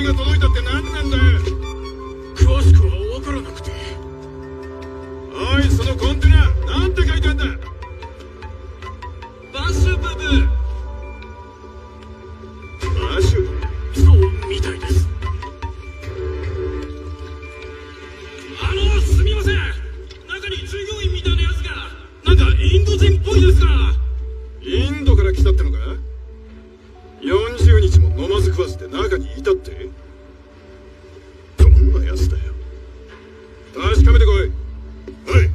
いが届いたって何なんだよ。詳しくは分からなくて。おい、そのコンテナなんて書いてあんだ。バシュブブ。マシュ。そうみたいです。すみません。中に従業員みたいなやつがなんかインド人っぽいですから。インドから来たってのか。40日も飲まず食わずで中にいたって。どんなやつだよ。確かめてこい。はい。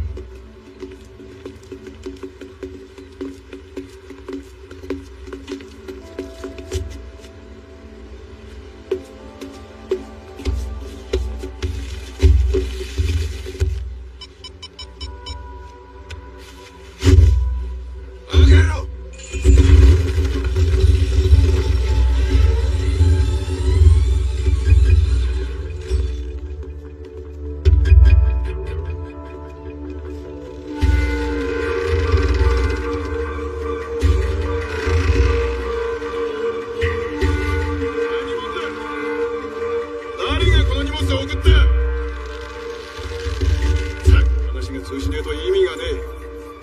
通じねえと意味がねえ。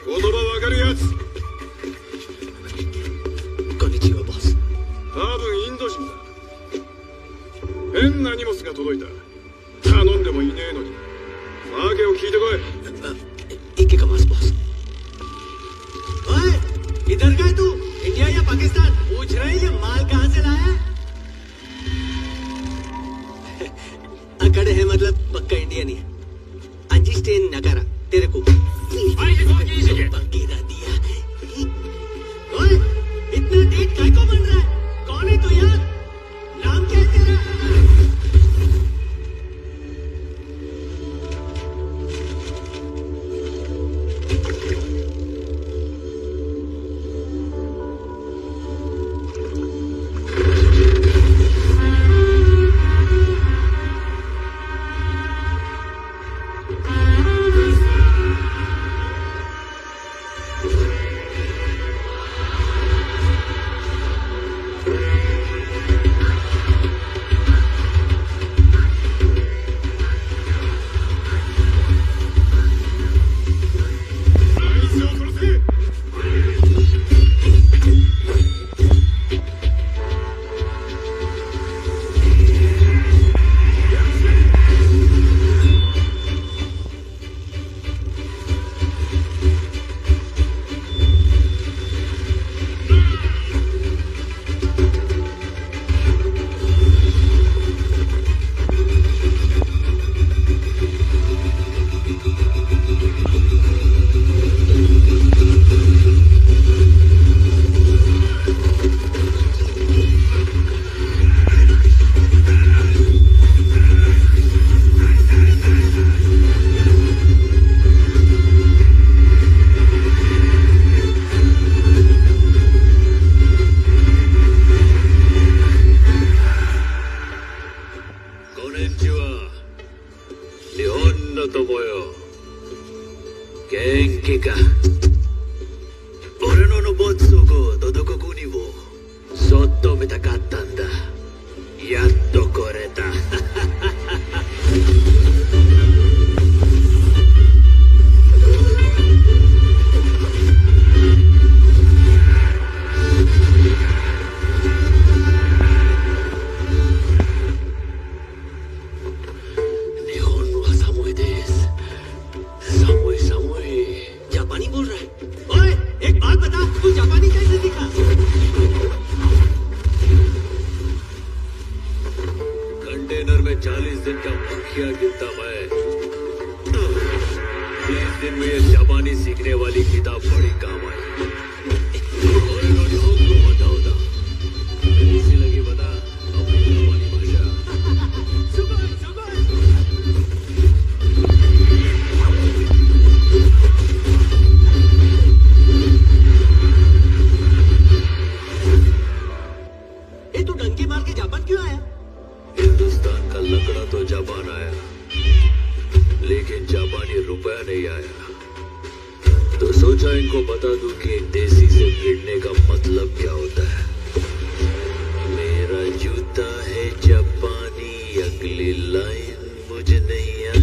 言葉わかるやつ。こんにちはボス。多分インド人だ。変な荷物が届いた。頼んでもいねえのに。訳を聞いてこい。いけかますボス。おい、इधर का है तू? इंडिया या पाकिस्तान? पूछ रहे हैं ये माल कहाँ से लाया है? अकड़ है मतलब पक्का इंडियन ही है। अंजिस्टेन नगारा तेरे को गिरा दिया। ओए, इतना तेज काय को बन रहा है? कौन है तू यार? नाम क्या है तेरा? मेरा जूता है जापानी। अगली लाइन मुझे नहीं आई।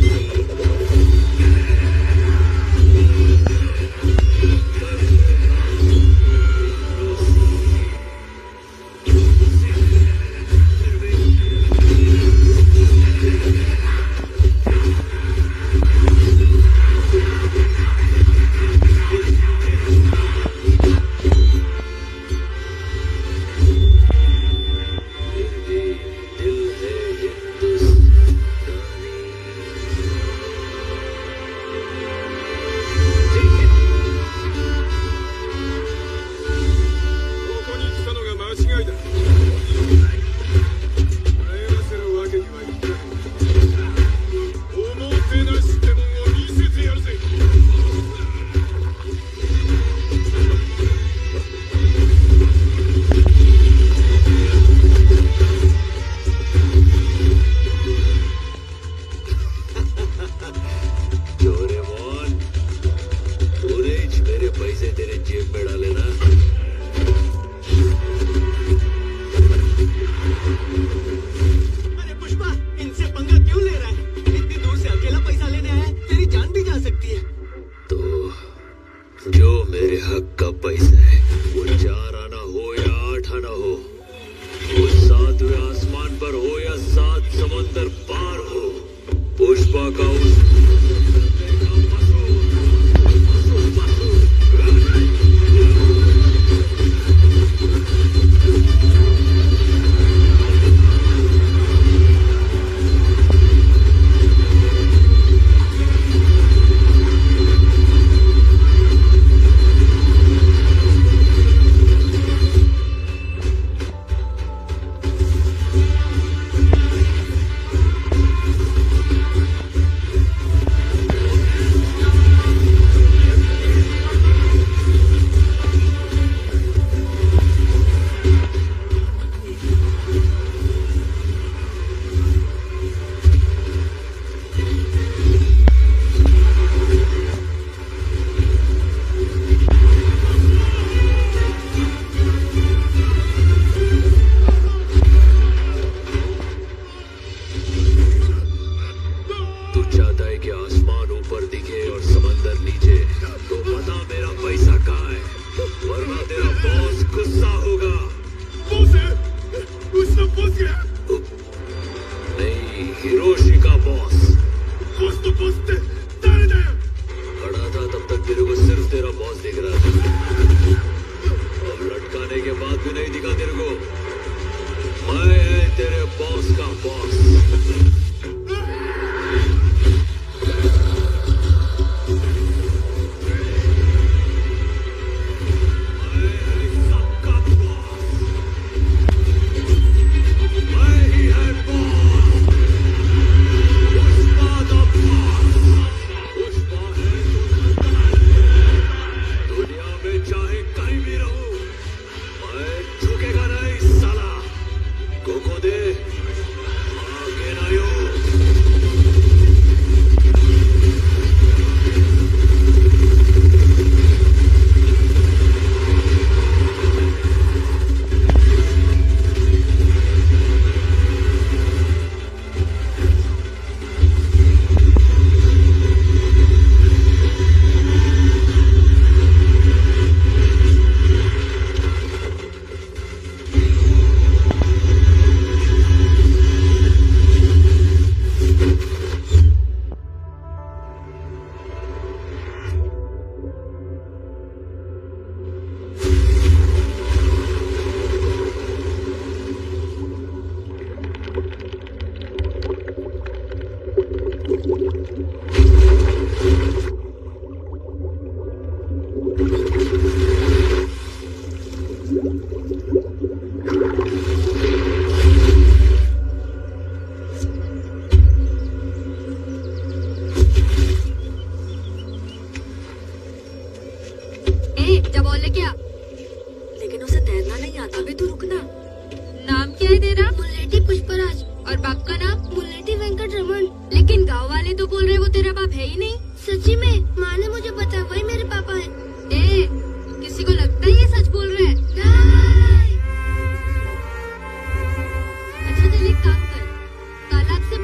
कल आपसे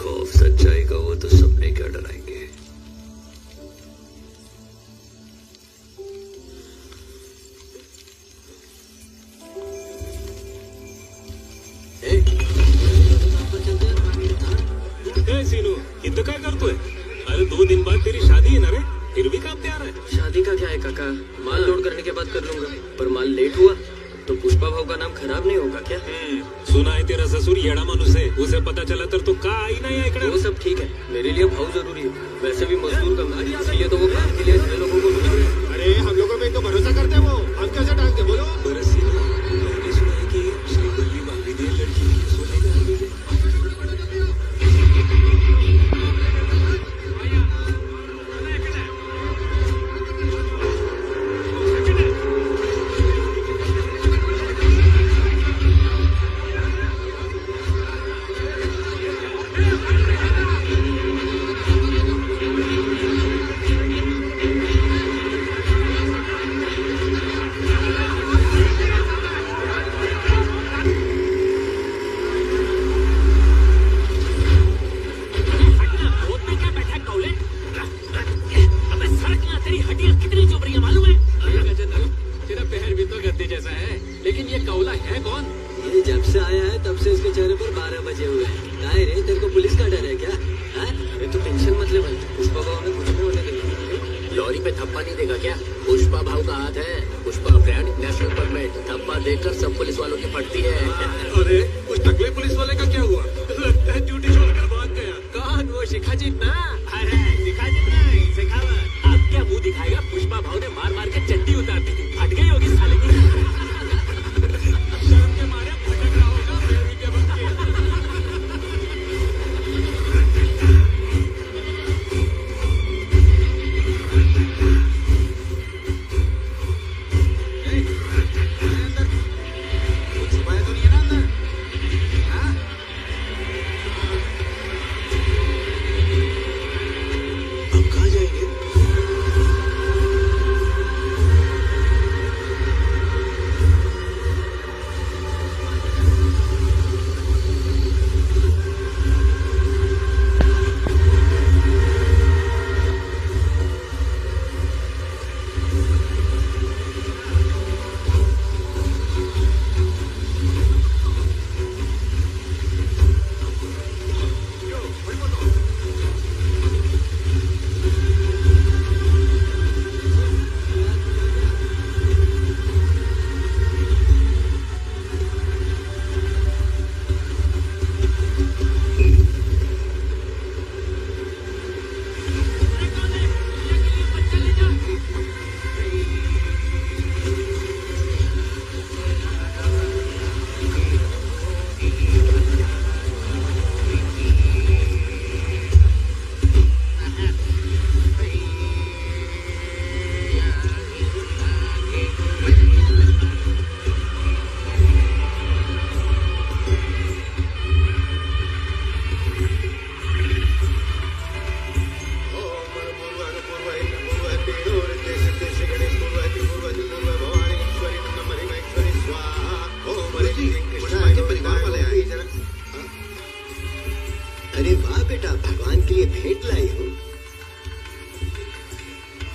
खौफ सच्चाई का वो तो सबने क्या डराएंगे। सीनू इथं काय करतोय? अरे 2 दिन बाद तेरी शादी है ना रे, फिर भी काम तैयार है। शादी का क्या है काका, माल लोड करने के बाद कर लूंगा, पर माल लेट हुआ तो पुष्पा भाव का नाम खराब नहीं होगा क्या? सुना है तेरा ससुर येड़ा माणूस है, उसे पता चला तो का आई नहीं इकडे। वो सब ठीक है, मेरे लिए भाव जरूरी है, वैसे भी मजदूर कम है, इसलिए तो वो काम के लिए इतने लोगों को बुला रहे हैं। अरे हम लोगों पे तो भरोसा करते हैं वो, हम कैसे टांगते बोलो? बरस सीनू, मैंने सुना है कि श्रीवल्ली भाभी ने लड़की की सोने में आ गई है।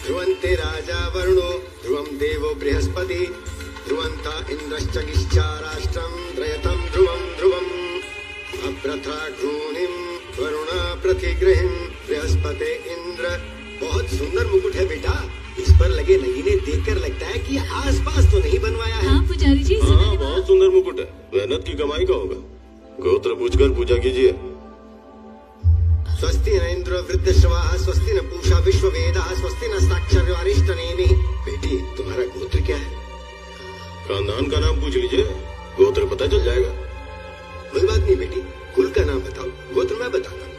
ध्रुवन्ते राजा वरुणो ध्रुवं देवो बृहस्पति ध्रुवन्ता इन्द्रश्चगिश्चाराष्ट्रं त्रयतं ध्रुवं ध्रुवम् अभ्रथा घूर्णिं वरुणा प्रतिगृहिं बृहस्पते इंद्र। बहुत सुंदर मुकुट है बेटा, इस पर लगे नगीने देखकर लगता है कि आसपास तो नहीं बनवाया है। हाँ पुजारी जी, हाँ बहुत सुंदर मुकुट है, मेहनत की कमाई का होगा। गोत्र पूछकर पूजा कीजिए। स्वस्ति न इंद्र वृद्धश्रवाः स्वस्ति न पूषा विश्ववेदाः स्वस्ति न साक्षर्यवारिष्ठनेमिः। बेटी तुम्हारा गोत्र क्या है? खानदान का नाम पूछ लीजिए, गोत्र पता चल जाएगा। कोई बात नहीं बेटी, कुल का नाम बताओ, गोत्र मैं बताता हूँ।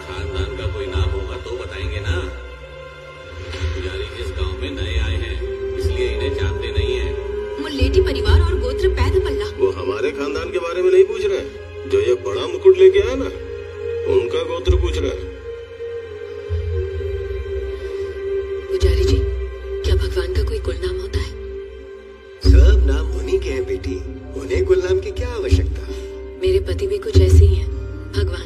खानदान का कोई नाम होगा तो बताएंगे ना। पुजारी जिस गांव में नए आए हैं इसलिए इन्हें जानते नहीं है। मुल्लेटी परिवार और गोत्र पैदपल्ला। वो हमारे खानदान के बारे में नहीं पूछ रहे, जो ये बड़ा मुकुट लेके आया ना उनका गोत्र पूछ रहे हैं। पुजारी जी, क्या भगवान का कोई कुल नाम होता है? सब नाम उन्हीं के हैं बेटी, उन्हें कुल नाम की क्या आवश्यकता? मेरे पति भी कुछ ऐसे ही हैं, भगवान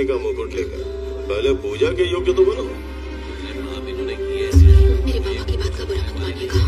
रानी का मुकुट लेकर पहले पूजा के योग्य तो बनो। आप इन्होंने की ऐसी मेरे पापा की बात का बुरा मत मानिएगा।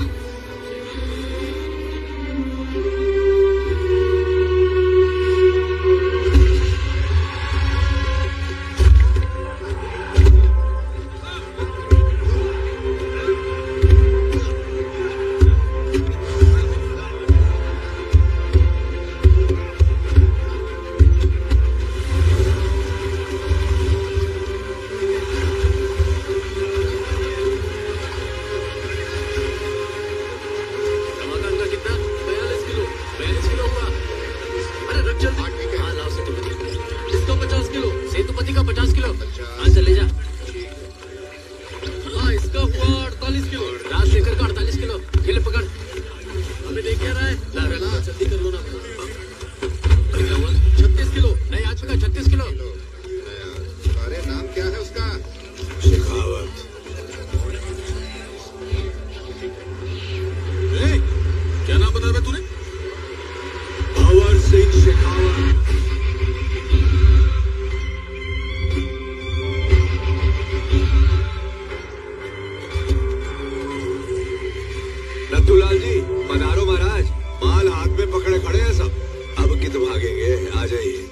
नथुलाल जी पधारो महाराज। माल हाथ में पकड़े खड़े हैं सब। अब कित भागेंगे, आ जाइए।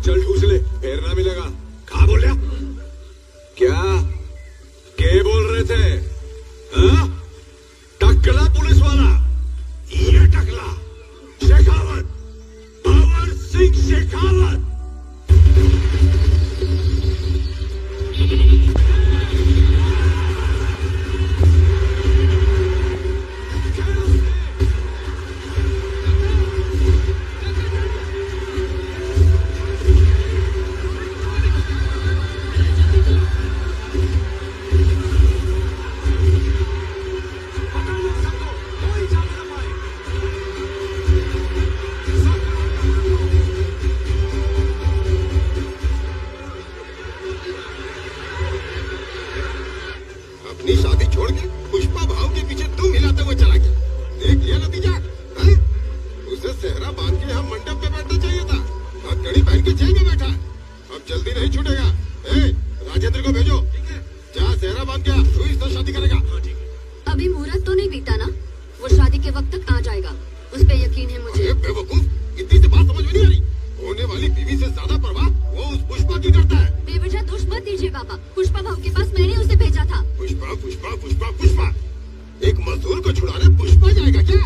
चल ठूस ले, फेर ना मिलेगा। कहा बोल रहा? क्या के बोल रहे थे? हाँ? टकला पुलिस वाला, ये टकला शेखावत, भंवर सिंह शेखावत। अपनी शादी छोड़ के पुष्पा भाव के पीछे तुम हिलाते हुए चला गया। देख लिया नतीजा? हैं? उसे सेहरा बांध के हम मंडप पे बैठना चाहिए था। हथकड़ी पहन के जेल में बैठा है। अब जल्दी नहीं छूटेगा। राजेंद्र को भेजो। जा सेहरा बांध के तू इससे शादी करेगा। अभी मुहूर्त तो नहीं बीता ना, वो शादी के वक्त तक आ जाएगा, उस पे यकीन है मुझे। बेवकूफ, इतनी सी बात समझ में नहीं आ रही। होने वाली बीवी से ज्यादा परवाह वो उस पुष्पा की करता है। बेवजह दोष मत दीजिए पापा। पुष्पा भाव के पास मैंने उसे भेजा था। पुष्पा पुष्पा पुष्पा पुष्पा, एक मजदूर को छुड़ाने पुष्पा जाएगा क्या?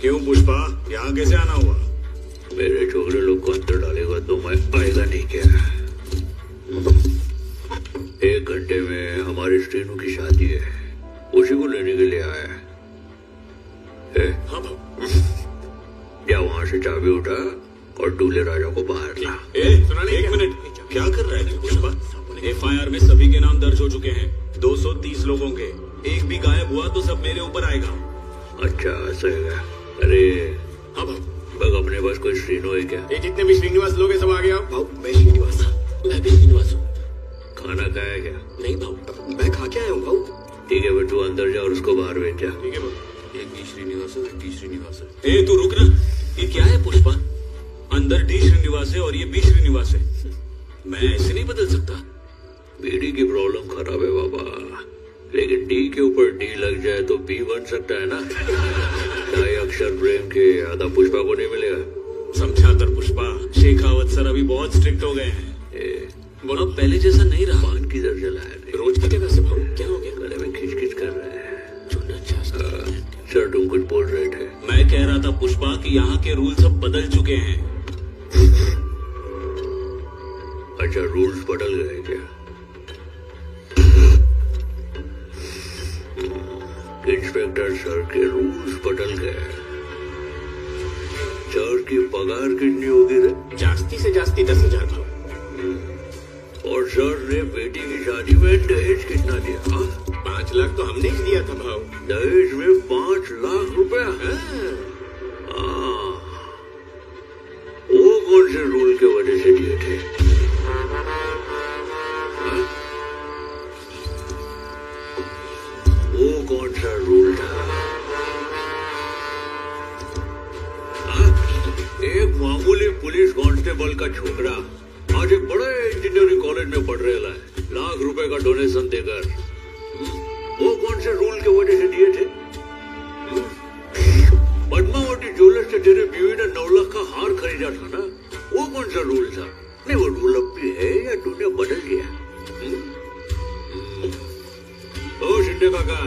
क्यों पुष्पा, यहाँ कैसे आना हुआ? मेरे छोकरे लोग को अंदर डालेगा तो मैं आएगा नहीं क्या? 1 घंटे में हमारी स्ट्रीनू की शादी है, उसी को लेने के लिए आया है। हाँ भाऊ। जा वहां से चाबी उठा और दूल्हे राजा को बाहर ला। सुना नहीं? 1 मिनट, क्या कर रहा है पुष्पा? FIR में सभी के नाम दर्ज हो चुके हैं, 230 लोगों के। एक भी गायब हुआ तो सब मेरे ऊपर आएगा। अच्छा ऐसा है? अरे हाँ भाऊ। बग अपने पास कोई श्रीनो है क्या? ये जितने भी श्रीनिवास लोग हैं सब आ गया। भाऊ मैं श्रीनिवास, मैं भी श्रीनिवास हूँ। खाना खाया क्या? नहीं भाऊ, मैं खा के आया हूँ भाऊ। ठीक है बेटा, तू अंदर जा और उसको बाहर भेज जा। ठीक है भाऊ। एक भी श्रीनिवास है, डी श्रीनिवास है। तू रुक ना, ये क्या है पुष्पा? अंदर डी श्रीनिवास है और ये बी श्रीनिवास है। मैं ऐसे नहीं बदल सकता। बीडी की प्रॉब्लम खराब है बाबा, लेकिन डी के ऊपर डी लग जाए तो बी बन सकता है ना। ढाई अक्षर प्रेम के आधा पुष्पा को नहीं मिलेगा। समझातर पुष्पा, शेखावत सर अभी बहुत स्ट्रिक्ट हो गए हैं। बोलो पहले जैसा नहीं रहा। पान की दर जलाया रोज की जगह से भाऊ क्या हो गया? कि यहाँ के रूल सब बदल चुके हैं। अच्छा, रूल्स बदल गए क्या? इंस्पेक्टर सर के रूल्स बदल गए। सर की पगार कितनी होगी रे? जास्ती से जास्ती 10,000 भाव। और सर ने बेटी की शादी में दहेज कितना दिया? 5 लाख तो हमने ही दिया था भाव। दहेज में 5 लाख रुपया? वो कौन से रूल के वजह से दिए थे? वो कौन सा रूल था? एक मामूली पुलिस कांस्टेबल का छोकरा आज एक बड़े इंजीनियरिंग कॉलेज में पढ़ रहा है, लाख रुपए का डोनेशन देकर। वो कौन से रूल के वजह से दिए थे? पद्मावती ज्वेलर्स से तेरे बीवी ने 9 लाख का हार खरीदा था ना, वो कौन सा रूल था? नहीं, वो रूल अब भी है या तूने बदल दिया? ओ शिंदे काका,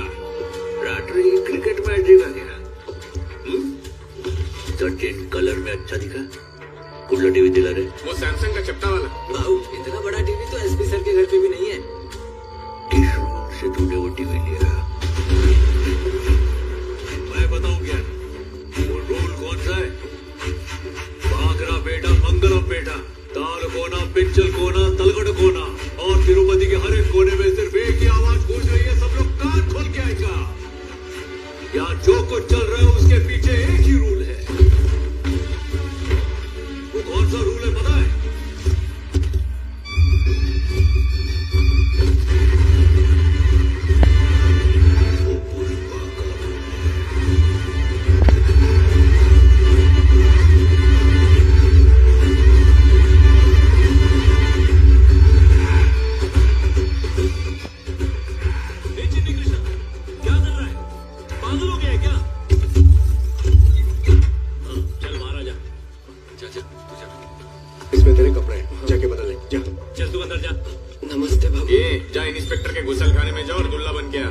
रात्रि क्रिकेट मैच देखा क्या? सचिन कलर में अच्छा दिखा? कौन सा टीवी दिला रहे? वो सैमसंग का चपटा वाला। भाऊ, इतना बड़ा टीवी तो एसपी सर के घर पे भी नहीं है। किस रूल से तूने वो टीवी लिया? मैं बताऊं क्या? वो रूल कौन सा है? बागरा बेटा, मंगलम बेटा, ताल कोना, पिंचल कोना, तलगढ़ कोना और तिरुपति के हर एक कोने में सिर्फ एक ही आवाज गूंज रही है। सब लोग कान खोल के आएगा। यहाँ जो कुछ चल रहा है उसके पीछे एक ही रूल है। वो कौन सा रूल है पता है? इंस्पेक्टर के गुसलखाने में जाओ और दुल्ला बन के आ।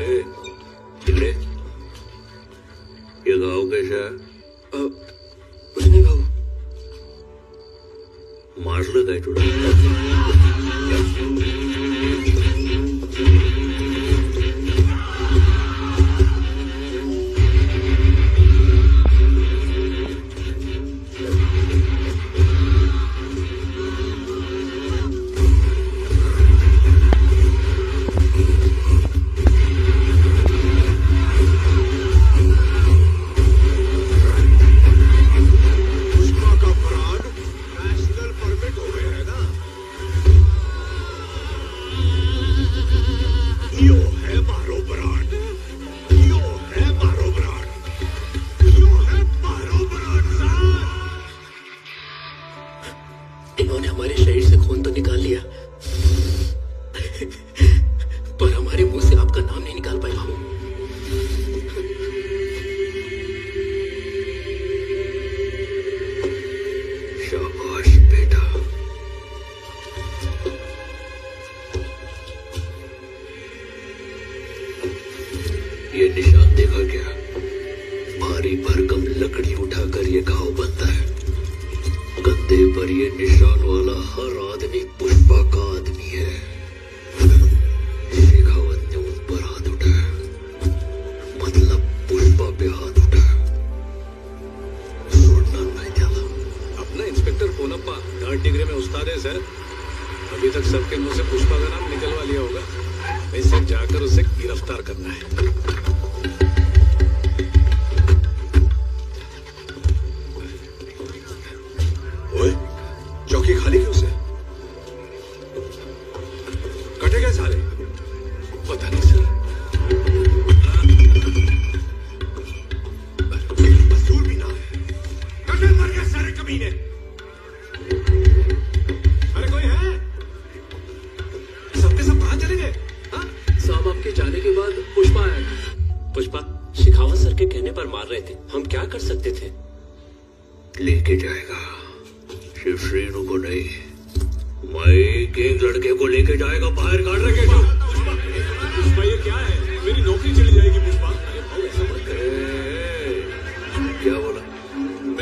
ये गाँव कैसा है? कुछ नहीं भाऊ। मार लगा है थोड़ा। इन्होंने हमारे शरीर से खून तो निकाल लिया, पर हमारे मुंह से आपका नाम नहीं निकाल पाए भाऊ। शाबाश बेटा। ये निशान देखा क्या? भारी भरकम लकड़ी उठाकर ये घाव बनता है। कंधे पर ये निशान वाला हर आदमी पुष्पा का आदमी है। शेखावत ने उन पर हाथ उठाया, मतलब पुष्पा पे हाथ उठाया। सोडणार नाही त्याला। अपना इंस्पेक्टर पोनप्पा 3rd डिग्री में उस्ताद है सर। अभी तक सबके मुंह से पुष्पा का नाम निकलवा लिया होगा। वैसे जाकर उसे गिरफ्तार करना है। चौकी खाली क्यों से? कटे गए सारे? पता नहीं सर। मजदूर भी ना है। कटे मर गए सारे कमीने। अरे कोई है? सबके सब कहां चले गए? साहब, आपके जाने के बाद पुष्पा आया। पुष्पा शेखावत सर के कहने पर मार रहे थे, हम क्या कर सकते थे? लेके जाएगा, सिर्फ श्रीनु को नहीं, मैं एक लड़के को लेके जाएगा। बाहर काट रखे जो। पुष्पा ये क्या है? मेरी नौकरी चली जाएगी पुष्पा। क्या बोला?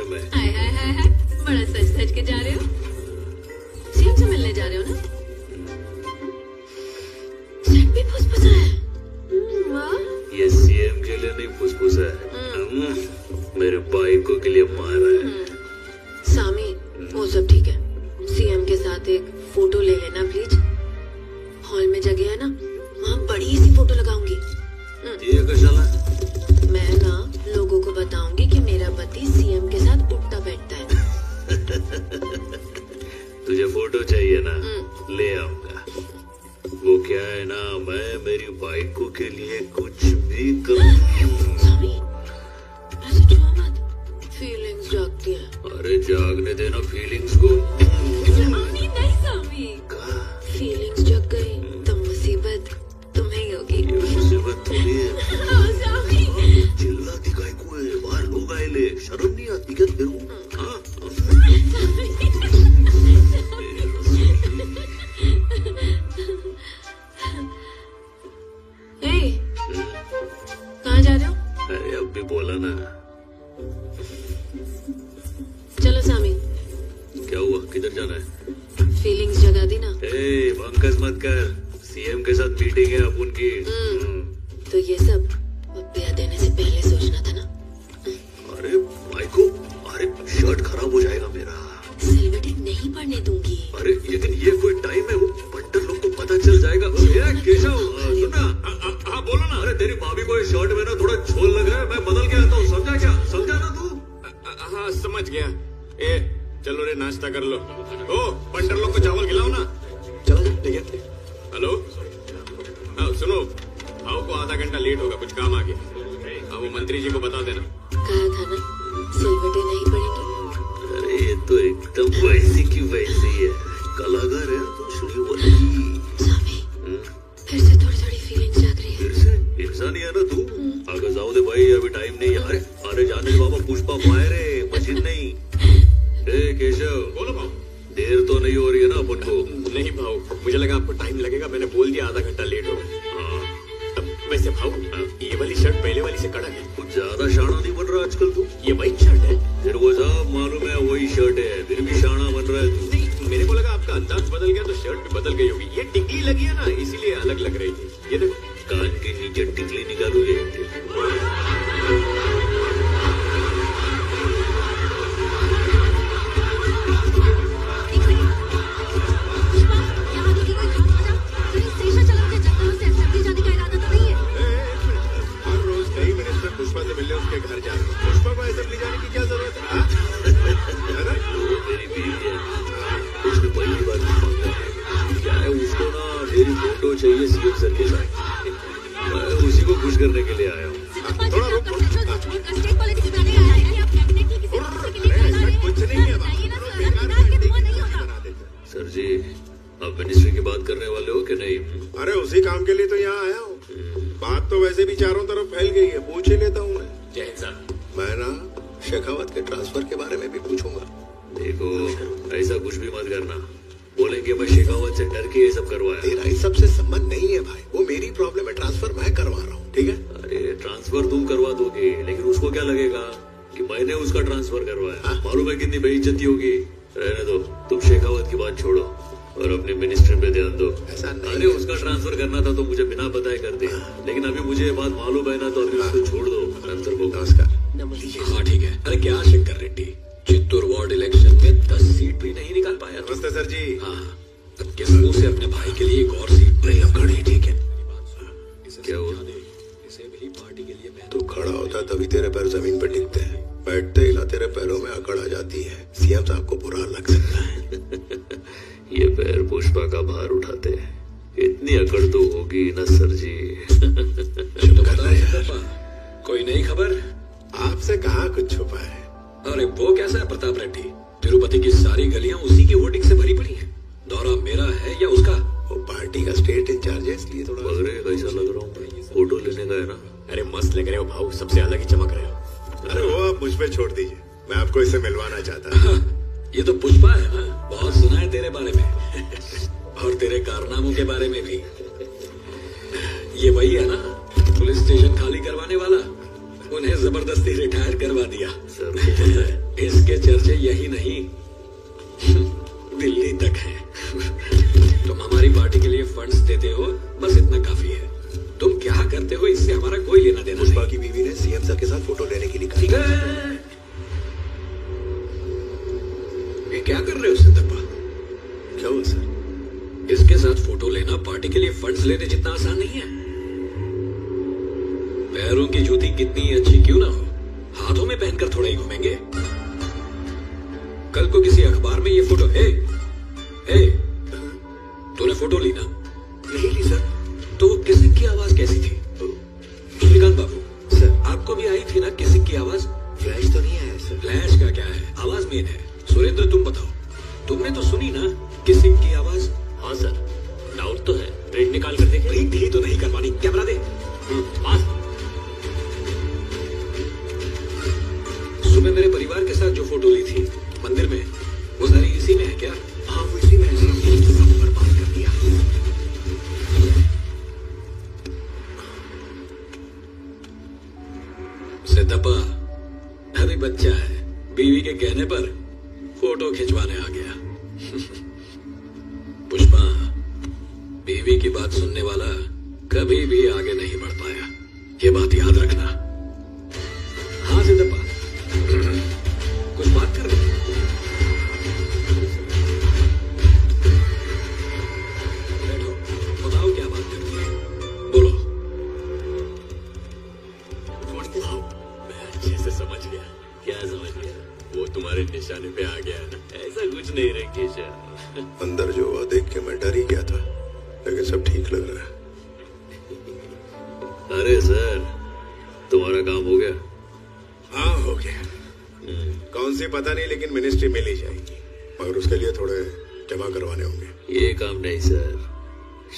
बारे में। हाय हाय हाय हाय, बड़ा सच सच के जा रहे हो। सीएम से मिलने जा रहे हो ना? सेट भी फुसफुसा है। वाह। ये सीएम के लिए नहीं फुसफुसा है, मेरे भाई को के लिए मारा है। सामी, वो सब ठीक है। सीएम के साथ एक फोटो ले लेना प्लीज। हॉल में जगह है ना, वहाँ बड़ी सी फोटो लगाऊंगी। ये कशाला? मैं ना लोगों को बताऊंगी कि मेरा पति सीएम के साथ उठता बैठता है। तुझे फोटो चाहिए ना, ले आऊंगा। वो क्या है ना, मैं मेरी बाइक को के लिए कुछ भी करूँ। सामी, ऐसे छुआ मत, फीलिंग्स जागती है। अरे जागने देना फीलिंग्स को। सामी नहीं सामी, फीलिंग्स जग गई तो मुसीबत तुम्हें ही होगी। ये मुसीबत थोड़ी है। सामी, चिल्ला दिखाई को है, बाहर लोग आए ले, शर्म नहीं आती क्या तेरे को? कहाँ जा रहे हो? अरे अब भी बोला ना। चलो सामी। क्या हुआ, किधर जाना है? फीलिंग्स जगा दी ना? ए, बंकस मत कर, सीएम के साथ मीटिंग है अपन की। तो ये सब ब्याह देने से पहले सोचना था ना। अरे भाई को, अरे शर्ट खराब हो जाएगा मेरा। सिलवटें नहीं पड़ने दूंगी। अरे लेकिन ये कोई टाइम है, वो बंटर लोग को पता चल जाएगा। केशव सुनना। हाँ बोलो ना। अरे तेरी भाभी को इस शर्ट में ना थोड़ा झोल लग रहा है, मैं बदल के आता हूँ, समझा क्या? समझा ना तू? हाँ समझ गया। ए चलो रे, नाश्ता कर लो। ओ बंटर लोग को चावल खिलाओ ना। चलो ठीक है। हेलो, हाँ सुनो, भाव को आधा घंटा लेट होगा, कुछ काम आ गया। हाँ वो मंत्री जी को बता देना। कहा था ना, सिलवटें नहीं पड़ेंगी। अरे ये तो एकदम वैसी की वैसी है, कलाकार है तो श्रीवल्ली। सामी, फिर से थोड़ी थोड़ी फीलिंग जाग रही है। फिर से इंसान ही है ना तू। आगे जाओ दे भाई, अभी टाइम नहीं है। अरे जाने दे बाबा, पुष्पा फायर है, मशीन नहीं। ए केशव, बोलो भाव। देर तो नहीं हो रही है ना अपन को? नहीं भाव, मुझे लगा आपको टाइम लगेगा, मैंने बोल दिया आधा घंटा लेट होगा। वैसे भाव, ये वाली शर्ट पहले वाली से कड़क है। कुछ ज्यादा शाना नहीं बन रहा आजकल तू। ये वाइट शर्ट है। तेरे को सब मालूम है वही शर्ट है, फिर भी शाना बन रहा है तू। नहीं, मेरे को लगा आपका अंदाज बदल गया तो शर्ट भी बदल गई होगी। ये टिकली लगी है ना, इसीलिए अलग लग रही थी। ये देखो, कान के नीचे टिकली निकालूंगे। हर रोज नई मिनिस्टर पुष्पा से मिलने उसके घर जा रहे हो। पुष्पा को असेंबली जाने की क्या जरूरत है? है ना? मेरी बीवी है, उसने पहली बार मांगा है। क्या है, उसको ना मेरी फोटो चाहिए सीएम सर के साथ। मैं उसी को खुश करने के लिए आया हूँ। थोड़ा रुक। कुछ नहीं है सर जी, आप मिनिस्ट्री की बात करने वाले हो कि नहीं? अरे उसी काम के लिए तो यहाँ आया हूँ। बात तो वैसे भी चारों तरफ फैल गई है, पूछ ही लेता हूँ मैं। जय हिंद सर। मैं ना शेखावत के ट्रांसफर के बारे में भी पूछूंगा। देखो, ऐसा कुछ भी मत करना। बोलेंगे मैं शेखावत से डर के ये सब करवाया। तेरा इस सबसे संबंध नहीं है भाई, वो मेरी प्रॉब्लम है, ट्रांसफर मैं करवा रहा हूँ, ठीक है? अरे ट्रांसफर तुम करवा दोगे, लेकिन उसको क्या लगेगा कि मैंने उसका ट्रांसफर करवाया? मालूम है कितनी बेइज्जती होगी। रहने दो, तुम शेखावत की बात छोड़ो और अपने मिनिस्ट्री पे ध्यान दो। ऐसा नहीं। अरे उसका ट्रांसफर करना था तो मुझे बिना बताए कर दे, लेकिन अभी मुझे ये बात मालूम है ना, तो अभी उसको छोड़ दो। ट्रांसफर को। नमस्कार। हाँ ठीक है। अरे क्या शंकर रेड्डी, चित्तूर वार्ड इलेक्शन में 10 सीट भी नहीं निकाल पाया। नमस्ते सर जी। हाँ, अब किस मुंह से अपने भाई के लिए एक और सीट नहीं अब खड़ी, ठीक है? क्या हुआ? इसे भी पार्टी के लिए मैं तू खड़ा होता तभी तेरे पैर जमीन पर टिकते हैं, बैठते ही ना तेरे पैरों में अकड़ आ जाती है। सीएम साहब को बुरा लग सकता है। ये पैर पुष्पा का भार उठाते हैं, इतनी अकड़ तो होगी ना सर जी। तो बताओ सिद्धप्पा, कोई नई खबर? आपसे कहाँ कुछ छुपा है? अरे वो कैसा है प्रताप रेड्डी, तिरुपति की सारी गलियां उसी की वोटिंग से भरी पड़ी हैं। दौरा मेरा है या उसका? वो पार्टी का स्टेट इंचार्ज है, इसलिए थोड़ा बगरे कैसा लग रहा हूँ? फोटो लेने का है ना? अरे मस्त लग रहे हो भाव, सबसे अलग ही चमक रहे हो। अरे वो आप मुझ पे छोड़ दीजिए, मैं आपको इससे मिलवाना चाहता हूँ। ये तो पुष्पा है ना, बहुत सुना है तेरे बारे में और तेरे कारनामों के बारे में भी। ये वही है ना, पुलिस स्टेशन खाली करवाने वाला? उन्हें जबरदस्ती रिटायर करवा दिया। सर को पता है, इसके चर्चे यही नहीं दिल्ली तक हैं। तुम हमारी पार्टी के लिए फंड्स देते हो, बस इतना काफी है। तुम क्या करते हो इससे हमारा कोई लेना देना नहीं। पुष्पा की बीवी ने सीएम सर के साथ फोटो लेने के लिए कहा। ये क्या कर रहे हो सिद्धप्पा? क्या हुआ सर? इसके साथ फोटो लेना पार्टी के लिए फंड्स लेने जितना आसान नहीं है। पैरों की जूती कितनी अच्छी क्यों ना हो, हाथों में पहनकर थोड़ा ही घूमेंगे। कल को किसी अखबार में ये फोटो तूने फोटो ली ना? नहीं ली सर। तो किसिक की आवाज कैसी थी? श्रीकांत बाबू सर, आपको भी आई थी ना किसिक की आवाज? फ्लैश तो नहीं आया सर। फ्लैश का क्या है, आवाज मेन है। सुरेंद्र तुम बताओ, तुमने तो सुनी ना किसिक की आवाज? हाँ सर, डाउट तो है। प्रिंट निकाल कर देखे? प्रिंट ही तो नहीं करवानी, कैमरा दे। पास। सुबह मेरे परिवार के साथ जो फोटो ली थी मंदिर में, वो सारी इसी में है क्या? हाँ वो इसी में है सर। सब बर्बाद कर दिया। सिद्धप्पा अभी बच्चा है, बीवी के कहने पर फोटो खिंचवाने आ गया। पुष्पा, बीवी की बात सुनने वाला कभी भी आगे नहीं बढ़ पाया, ये बात याद रखना। हाँ सिद्धप्पा, कुछ बात कर रहे? बैठो, बताओ क्या बात करनी है, बोलो। मैं अच्छे से समझ गया। क्या समझ गया? वो तुम्हारे निशाने पे आ गया ना? ऐसा कुछ नहीं रे केशव। अंदर जो हुआ देख के मैं डर ही गया था, लेकिन सब ठीक लग रहा है। अरे सर, तुम्हारा काम हो गया? हाँ हो गया। कौन सी पता नहीं, लेकिन मिनिस्ट्री मिल ही जाएगी, मगर उसके लिए थोड़े जमा करवाने होंगे। ये काम नहीं सर,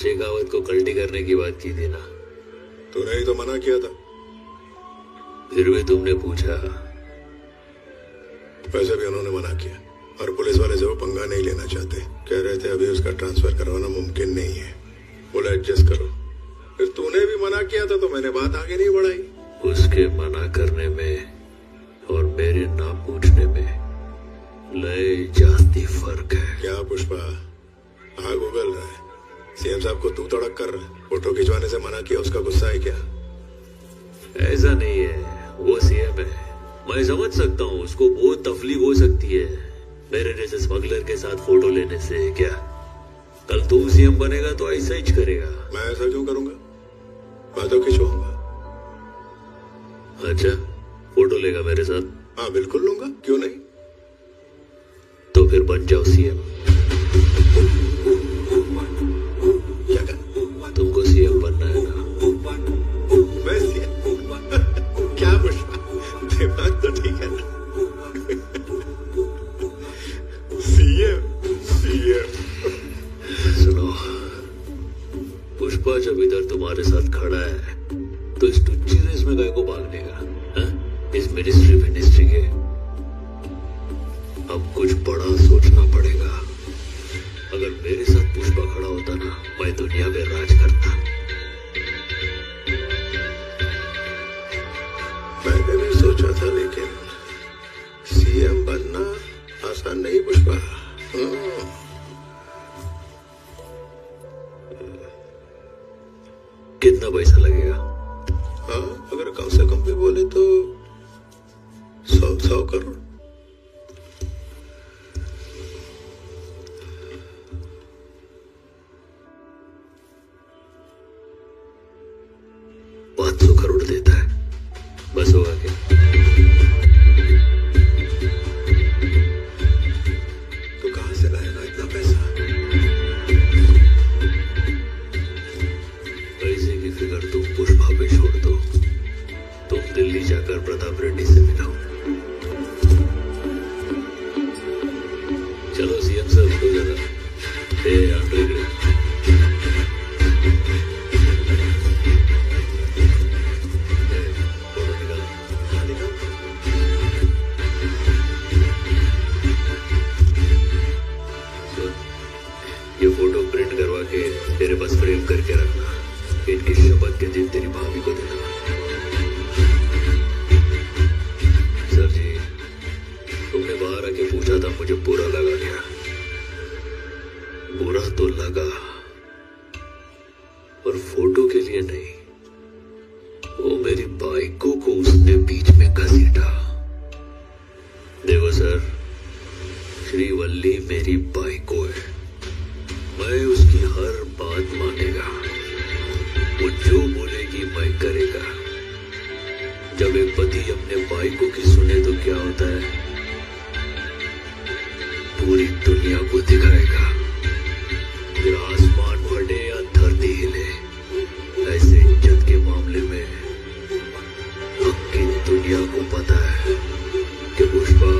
शेखावत को कल्टी करने की बात की थी ना? तूने ही तो मना किया था। फिर भी तुमने पूछा। वैसे भी उन्होंने मना किया, और पुलिस वाले से वो पंगा नहीं लेना चाहते। कह रहे थे अभी उसका ट्रांसफर करवाना मुमकिन नहीं है, बोला एडजस्ट करो। फिर तूने भी मना किया था तो मैंने बात आगे नहीं बढ़ाई। उसके मना करने में और मेरे ना पूछने में लय जाती फर्क है। क्या पुष्पा आग उगल रहा है? सीएम साहब को तू तड़क कर रहा है। फोटो खिंचवाने से मना किया, उसका गुस्सा है क्या? ऐसा नहीं है, वो सीएम है, मैं समझ सकता हूँ उसको बहुत तकलीफ हो सकती है मेरे जैसे स्मगलर के साथ फोटो लेने से। क्या कल तू सीएम बनेगा तो ऐसा ही करेगा? मैं ऐसा क्यों करूंगा, मैं तो खिंचवाऊंगा। अच्छा, फोटो लेगा मेरे साथ? हाँ बिल्कुल लूंगा, क्यों नहीं। तो फिर बन जाओ सीएम। क्या कर? तुमको सीएम बनना है ना? मैं सीएम? क्या पुष्पा, दिमाग तो ठीक है ना? CM CM. सुनो, पुष्पा जब इधर तुम्हारे साथ खड़ा है तो इस टुच्ची रेस में गए को भागने का? इस मिनिस्ट्री के अब कुछ बड़ा सोचना पड़ेगा। अगर मेरे साथ पुष्पा खड़ा होता ना, मैं दुनिया में राज करता। मैंने भी सोचा था, लेकिन सीएम बनना आसान नहीं पुष्पा। कितना पैसा लगेगा? हाँ, अगर कम से कम भी बोले तो 100 करोड़। करोड़ देता है, बस होगा क्या? तो कहां से लाएगा इतना पैसा? पैसे की फिक्र तुम पुष्पा पे छोड़ दो, तुम दिल्ली जाकर प्रताप रेड्डी से मिलो। चलो सीएम साहब को जरा ये फोटो प्रिंट करवा के तेरे पास फ्रेम करके रखना। इनकी शपथ के दिन तेरी भाभी को देना। था मुझे बुरा लगा क्या? बुरा तो लगा, पर फोटो के लिए नहीं। वो मेरी बाइकों को उसने बीच में घसीटा। देखो सर, श्रीवल्ली मेरी बाइको है, मैं उसकी हर बात मानेगा, वो जो बोलेगी मैं करेगा। जब एक पति अपने बाइकों की सुने तो क्या होता है? पूरी दुनिया को दिखाएगा, फिर आसमान फटे या धरती हिले। ऐसे इज्जत के मामले में हकीम दुनिया को पता है कि पुष्पा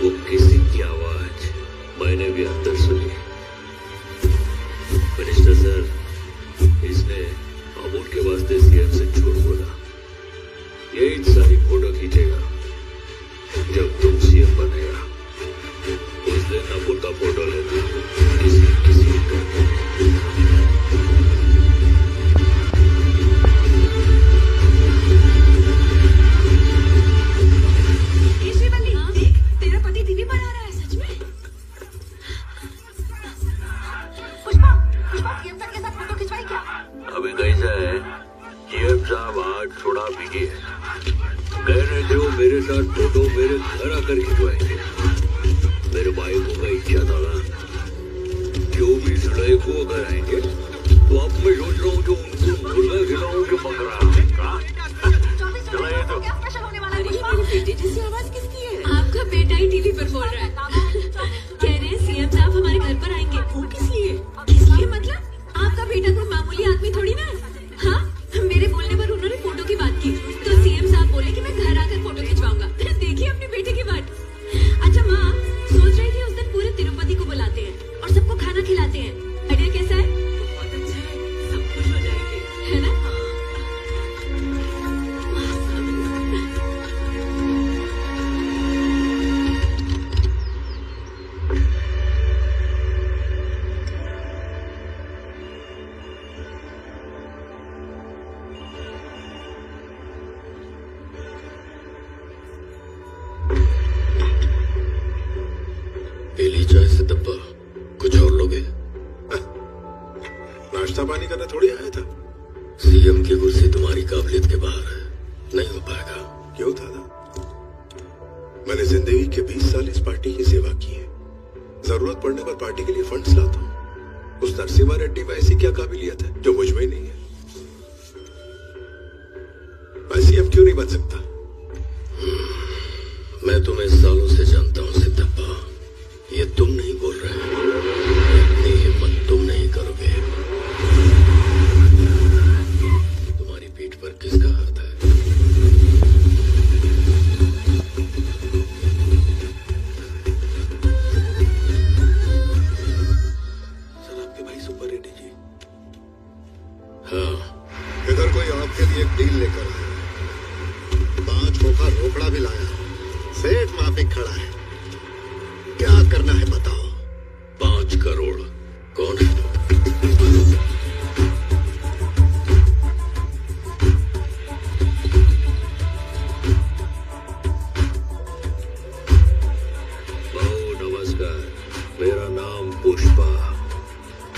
वो किसी की आवाज मैंने भी अंदर सुनी। मिनिस्टर सर, इसने अमूल के वास्ते सीएम से झूठ बोला। यही सारी फोटो खींचेगा जब तुम सीएम बनेगा। उस दिन अमूल का फोटो लेना किसी का। देख, तेरा पति टीवी पर आ रहा है। सच में? पुष्पा सीएम साहब के साथ फोटो खिंचवाई क्या? अभी कैसा है, सीएम साहब आज थोड़ा बिजी है। कह रहे थे वो मेरे साथ फोटो मेरे घर आकर खिंचवाएंगे। मेरे भाई को का इच्छा था ना, जो भी लड़ाई को अगर आएंगे तो अब मैं सोच रहा हूँ जो उनको मुर्गा खिलाऊं जो बकरा। क्या स्पेशल होने वाला है? मेरे बेटे जैसी आवाज किसकी है? आपका बेटा ही टीवी पर बोल रहा है। कह रहे हैं सीएम साहब हमारे घर पर आएंगे। वो किस लिए? किस लिए मतलब? आपका बेटा कोई मामूली आदमी थोड़ी ना है। हाँ, मेरे बोलने पर उन्होंने फोटो की बात की तो सीएम साहब बोले कि मैं घर आकर फोटो खिंचवाऊंगा। देखिए अपने बेटे की बात। अच्छा माँ, सोच रही थी उस दिन पूरे तिरुपति को बुलाते हैं और सबको खाना खिलाते हैं। आइडिया कैसा है? बहुत अच्छा है, सब खुश हो जाएंगे, है ना? पीली चाय से डब्बा, कुछ और लोगे? नाश्ता पानी करने थोड़ी आया था। सीएम की कुर्सी तुम्हारी काबिलियत के बाहर है, नहीं हो पाएगा। क्यों दादा? मैंने जिंदगी के 20 साल इस पार्टी की सेवा की है। जरूरत पड़ने पर पार्टी के लिए फंड्स लाता हूँ। उस नरसिम्हा रेड्डी में ऐसी क्या काबिलियत है जो मुझ में नहीं है? मैं सीएम क्यों नहीं बन सकता? मैं तुम्हें सालों से जानता हूँ सिद्धप्पा, ये तुम नहीं बोल रहे, इतनी हिम्मत तुम नहीं करोगे। तुम्हारी पीठ पर किसका हाथ है? सर आपके भाई सुपर रेड्डी जी। हाँ, इधर कोई आपके लिए एक डील लेकर आया, 5 खोखा रोकड़ा भी लाया, सेठ माफिक खड़ा है। क्या करना है बताओ? 5 करोड़ कौन है? नमस्कार, मेरा नाम पुष्पा।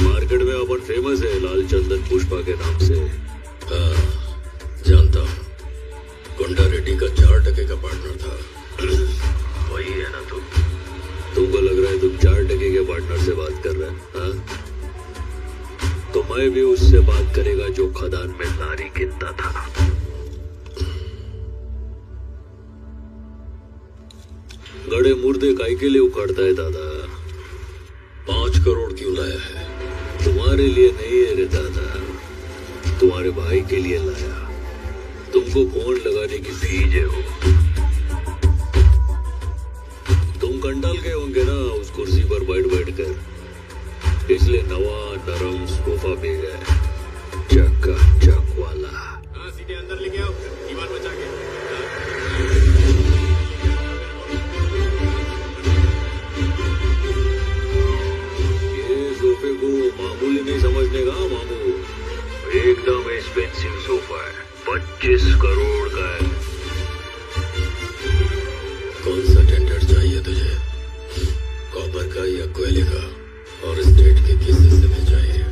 मार्केट में अपन फेमस है लाल चंदन पुष्पा के नाम से। हाँ, जानता हूँ। गुंडा रेड्डी का 4 टके का पार्टनर था। वही है ना तुम? तुमको लग रहा है तुम 4 टके के पार्टनर से बात कर रहे हैं? हाँ? तो मैं भी उससे बात करेगा जो खदान में लारी गिनता था। गड़े मुर्दे काई के लिए उखाड़ता है दादा? 5 करोड़ क्यों लाया है? तुम्हारे लिए नहीं है रे दादा, तुम्हारे भाई के लिए लाया। तुमको फोन लगाने की भीज है वो। तुम कंटाल गए होंगे ना उस कुर्सी पर बैठ बैठ कर, इसलिए नवा नरम सोफा भी गया, चक्का चक वाला। हाँ, सीधे अंदर लेके आओ, दीवार बचा के। ये सोफे को मामूली नहीं समझने का मामू, एकदम एक्सपेंसिव सोफा हुआ है, 25 करोड़ का है। कौन सा टेंडर चाहिए तुझे? कॉपर का या कोयले का? और स्टेट के किस हिस्से में चाहिए?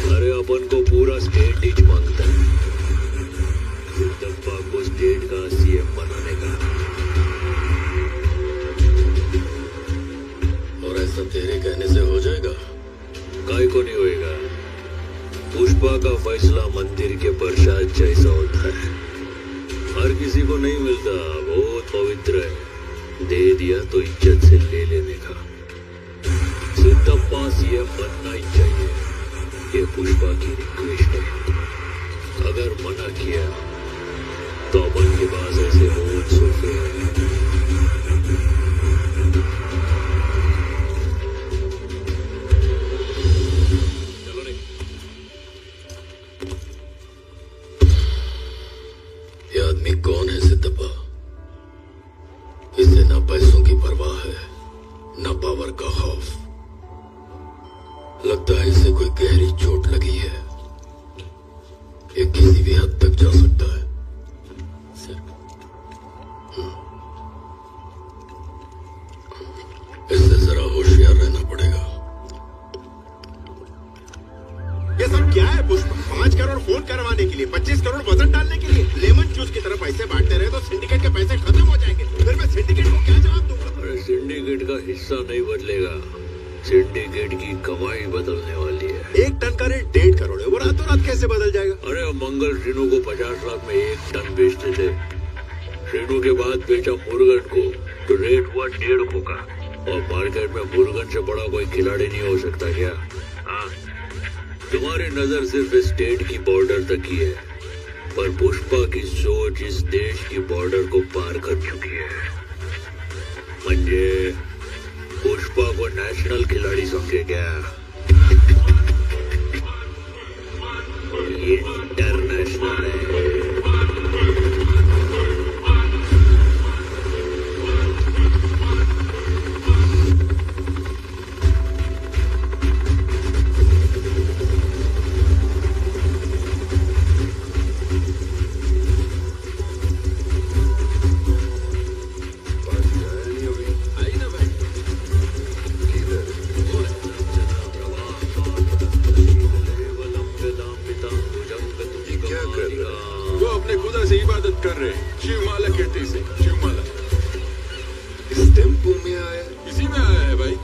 अरे अपन को पूरा स्टेट ही मांगता है। सिद्धप्पा को स्टेट का सीएम बनाने का। और ऐसा तेरे कहने से हो जाएगा? काय को नहीं होएगा। पुष्पा का फैसला मंदिर के प्रसाद जैसा होता है, हर किसी को नहीं मिलता, बहुत पवित्र है। दे दिया तो इज्जत से ले लेने का। सिद्धप्पा सीएम बनना ही चाहिए, ये पुष्पा की रिक्वेस्ट है। अगर मना किया तो अपन के पास ऐसे बहुत सोफे हैं। चलो नहीं। ये आदमी कौन है सिद्धप्पा? इसे ना पैसों की परवाह है, ना पावर का खौफ। लगता है इसे कोई गहरी चोट लगी है। ये किसी भी हद तक जा सकता है। इससे जरा होशियार रहना पड़ेगा। ये सब क्या है पुष्पा? 5 करोड़ फोन करवाने के लिए, 25 करोड़ वजन डालने के लिए, लेमन जूस की तरह पैसे बांटते रहे तो सिंडिकेट के पैसे खत्म हो जाएंगे। फिर मैं सिंडिकेट को क्या जवाब दूंगा? अरे सिंडिकेट का हिस्सा नहीं बदलेगा, सिंडिकेट की कमाई बदलने वाली है। 1 टन का रेट 1.5 करोड़ है, वो रातों रात कैसे बदल जाएगा? अरे अब मंगल श्रीनु को 50 लाख में 1 टन बेचते थे। श्रीनु के बाद बेचा मुर्गन को तो रेट हुआ 1.5 का। और मार्केट में मुर्गन से बड़ा कोई खिलाड़ी नहीं हो सकता क्या? हाँ, तुम्हारी नजर सिर्फ स्टेट की बॉर्डर तक ही है, पर पुष्पा की सोच इस देश की बॉर्डर को पार कर चुकी है। म्हणजे पुष्पा को नेशनल खिलाड़ी समझे क्या? इंटरनेशनल है। कर रहे हैं शिवमाला कहते इसे, शिवमाला। इस टेम्पो में आया? इसी में आया है भाई।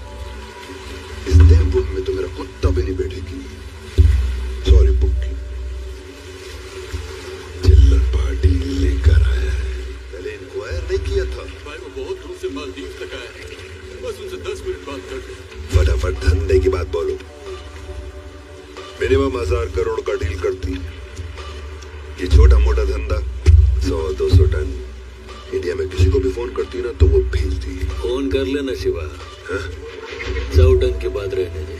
इस टेम्पो में तो मेरा कुत्ता भी नहीं बैठेगी। सॉरी पुक्की। चिल्लर पार्टी लेकर आया है। पहले इंक्वायर नहीं किया था भाई, वो बहुत दूर से मालदीव तक आया है। बस उनसे 10 मिनट बात कर दो। फटाफट धंधे की बात बोलो। मिनिमम 1000 करोड़ का डील करती। ये छोटा मोटा धंधा 100-200 टन इंडिया में किसी को भी फोन करती ना तो वो भेजती है। फोन कर लेना शिवा। 100 टन के बाद रहने दे,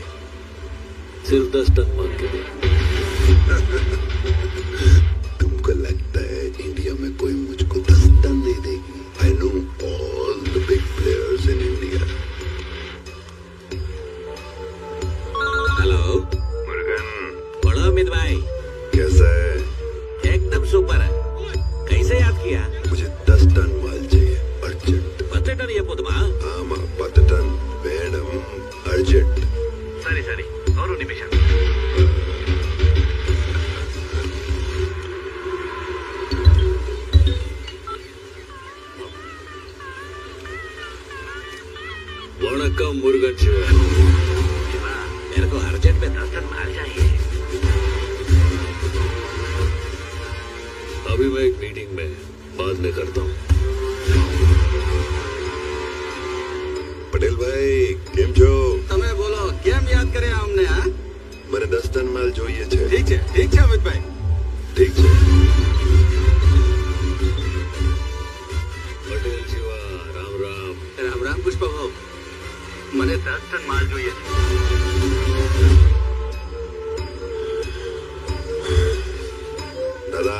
सिर्फ 10 टन मांग के दे। तुमको लगता है इंडिया में कोई मुझको 10 टन नहीं देगी? I know all the big players in India. Hello Murugan. बड़ा अमित भाई, कैसा है? एकदम सुपर है। कैसे याद किया? मुझे 10 टन माल चाहिए, अर्जेंट। 10 टन ये पुतमा? आमा 10 टन मैडम, अर्जेंट। सरी सरी, और निमिष। वणक्कम मुर्गन शिवा। मेरे को अर्जेंट में 10 टन माल चाहिए। अभी मैं एक मीटिंग में, बाद में करता हूँ। पटेल भाई केम छो? તમે બોલો કેમ યાદ કર્યા અમને? હા, મને 10 ટન માલ જોઈએ છે। ઠીક છે અમિતભાઈ। ઠીક છે। પટેલ शिवा, राम राम। રામ રામ પુષ્પા ભાવ, મને 10 ટન માલ જોઈએ। দাদা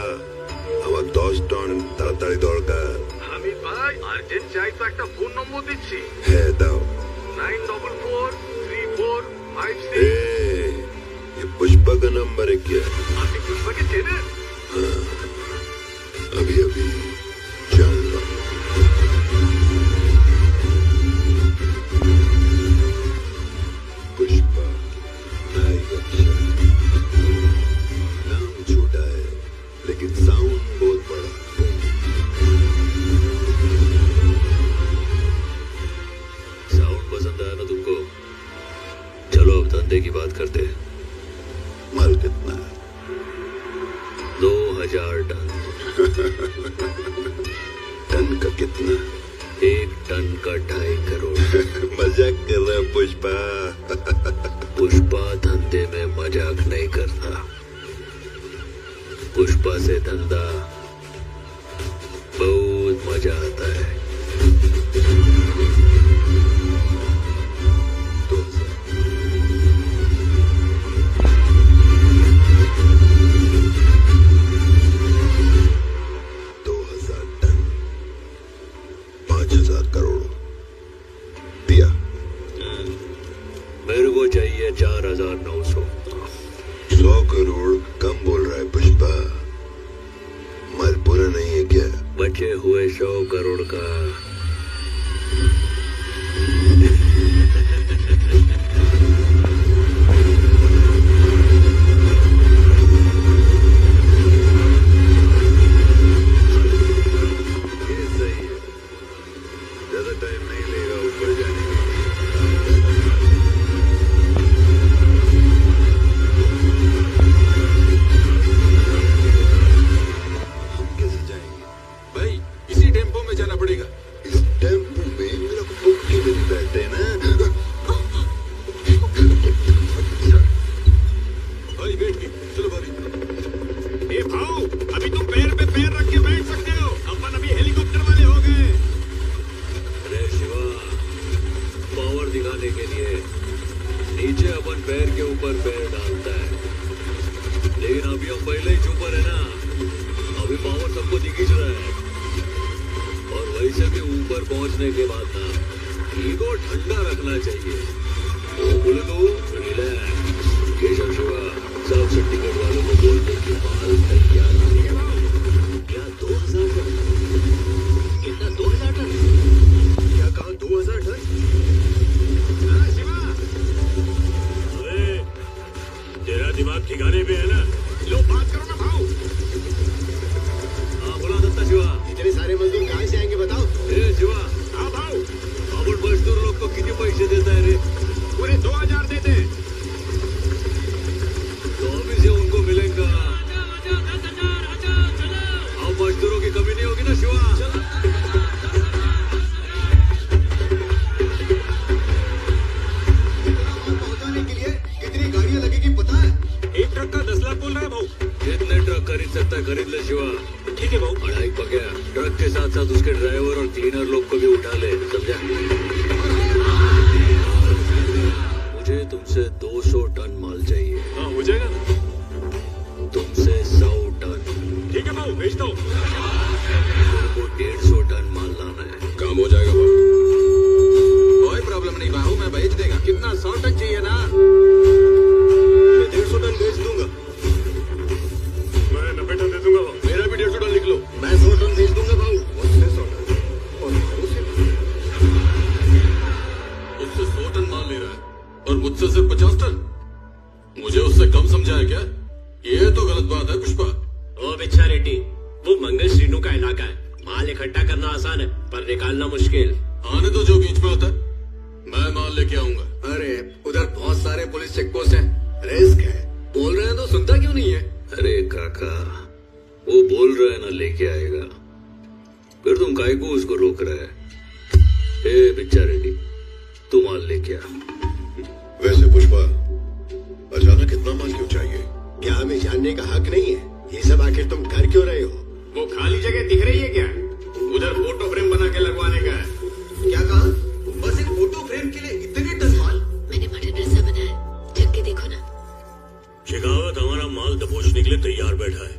আমার 10 টন তাড়াতাড়ি দরকার। अमित भाई अर्जेंट चाहिए तो একটা ফোন নম্বর দিচ্ছি। হ্যাঁ দাও। 9443456। ए, ये पुष्पा का नंबर है क्या? पुष्पा के थे ना? हाँ, अभी अभी जान लो। पुष्पा भाई अच्छा, नाम छोटा है लेकिन साउंड बहुत बड़ा। साउंड पसंद आया ना तुमको? चलो अब धंधे की बात करते हैं। माल कितना? 2000 टन। टन का कितना? 1 टन का 2.5 करोड़। मजाक कर रहा है पुष्पा? पुष्पा धंधे में मजाक नहीं करता। पुष्पा से धंधा बहुत मजा आता है। 2000 टन, 5000 करोड़ दिया। मेरे को चाहिए 4900। 100 करोड़ कम बोल रहा है पुष्पा? माल पूरा नहीं है क्या? बचे हुए 100 करोड़ का ये सही है, ज्यादा टाइम नहीं लेगा ऊपर जाने के। हम कैसे जाएंगे भाई इसी टेम्पो में जाना पड़ेगा। इस टेम्पो में मेरा पुक्की भी नहीं बैठे ना। भाई बैठ गए, चलो भाभी। ए भाऊ, अभी तुम पैर पे पैर रख के बैठ सकते हो, अपन अभी हेलीकॉप्टर वाले हो गए। अरे शिवा, पावर दिखाने के लिए नीचे अपन पैर के ऊपर पैर डालता है, लेकिन अभी हम पहले ही ऊपर है ना। अभी पावर सबको दिखिच रहा है। और वैसे भी ऊपर पहुंचने के बाद ना ईगो ठंडा रखना चाहिए। वो बोले तो रिलैक्स। केशव शिवा, सब टिकट वालों को बोल दे कि माल तैयार है। क्या 2000 टन? कितना 2000 टन? क्या कहा? 2000 टन? हाँ, शिवा, अरे तेरा दिमाग ठिकाने पे है ना? लो बात करो ना भाऊ। हाँ बोला दत्ता शिवा। इतने सारे मजदूर कहाँ से आएंगे बताओ? ए शिवा, हाँ भाऊ, आपण मजदूर लोग को किती पैसे देता है रे? पूरे 2000 देते हैं। तो अभी से उनको मिलेगा। अब मजदूरों की कमी नहीं होगी ना शिवा? पहुंचाने के लिए कितनी गाड़ियां लगेगी पता है? एक ट्रक का 10 लाख बोल रहा है भाऊ। जितने ट्रक खरीद सकता है खरीद ले शिवा। ठीक है भाऊ। अढ़ाई पकड़ा। ट्रक के साथ साथ उसके ड्राइवर और क्लीनर लोग को भी उठा ले, समझा? मुझे तुमसे 200 टन माल चाहिए। हाँ हो जाएगा ना? तुमसे 100 टन। ठीक है भाऊ, भेजता हूँ। मेरे को 150 टन माल लाना है। काम हो जाएगा भाऊ, कोई प्रॉब्लम नहीं भाऊ, मैं भेज देगा। कितना? 100 टन चाहिए ना? मैं 150 टन भेज दूंगा। मैं 90 टन दे दूंगा भाऊ। मेरा भी 150 टन लिख लो। मैं 100 टन भेज दूंगा भाऊ। मुझसे 100 टन और मुझसे उससे 100 टन माल ले रहा है और मुझसे सिर्फ 50 टन। मुझे उससे कम समझा है क्या? ये तो गलत बात है पुष्पा। ओ बिच्छा रेड्डी, वो मंगल श्रीनु का इलाका है। माल इकट्ठा करना आसान है पर निकालना मुश्किल। आने तो जो बीच में आता है, मैं माल लेके आऊंगा। अरे उधर बहुत सारे पुलिस चेक पोस्ट हैं, रिस्क है। बोल रहे हैं तो सुनता क्यों नहीं है? अरे काका, वो बोल रहा है ना लेके आएगा, फिर तुम काहे को उसको रोक रहा है? ए बिच्छा रेड्डी, तू माल लेके आ। वैसे पुष्पा, अचानक इतना माल क्यों चाहिए? क्या हमें जानने का हक नहीं है? ये सब आखिर तुम कर क्यों रहे हो? वो खाली जगह दिख रही है क्या? उधर फोटो फ्रेम बना के लगवाने का है। क्या कहा? बस एक फोटो फ्रेम के लिए इतने टन माल? मैंने मटन रस्सा बनाया, चख के देखो ना। शेखावत, हमारा माल दबोचने के लिए तैयार बैठा है।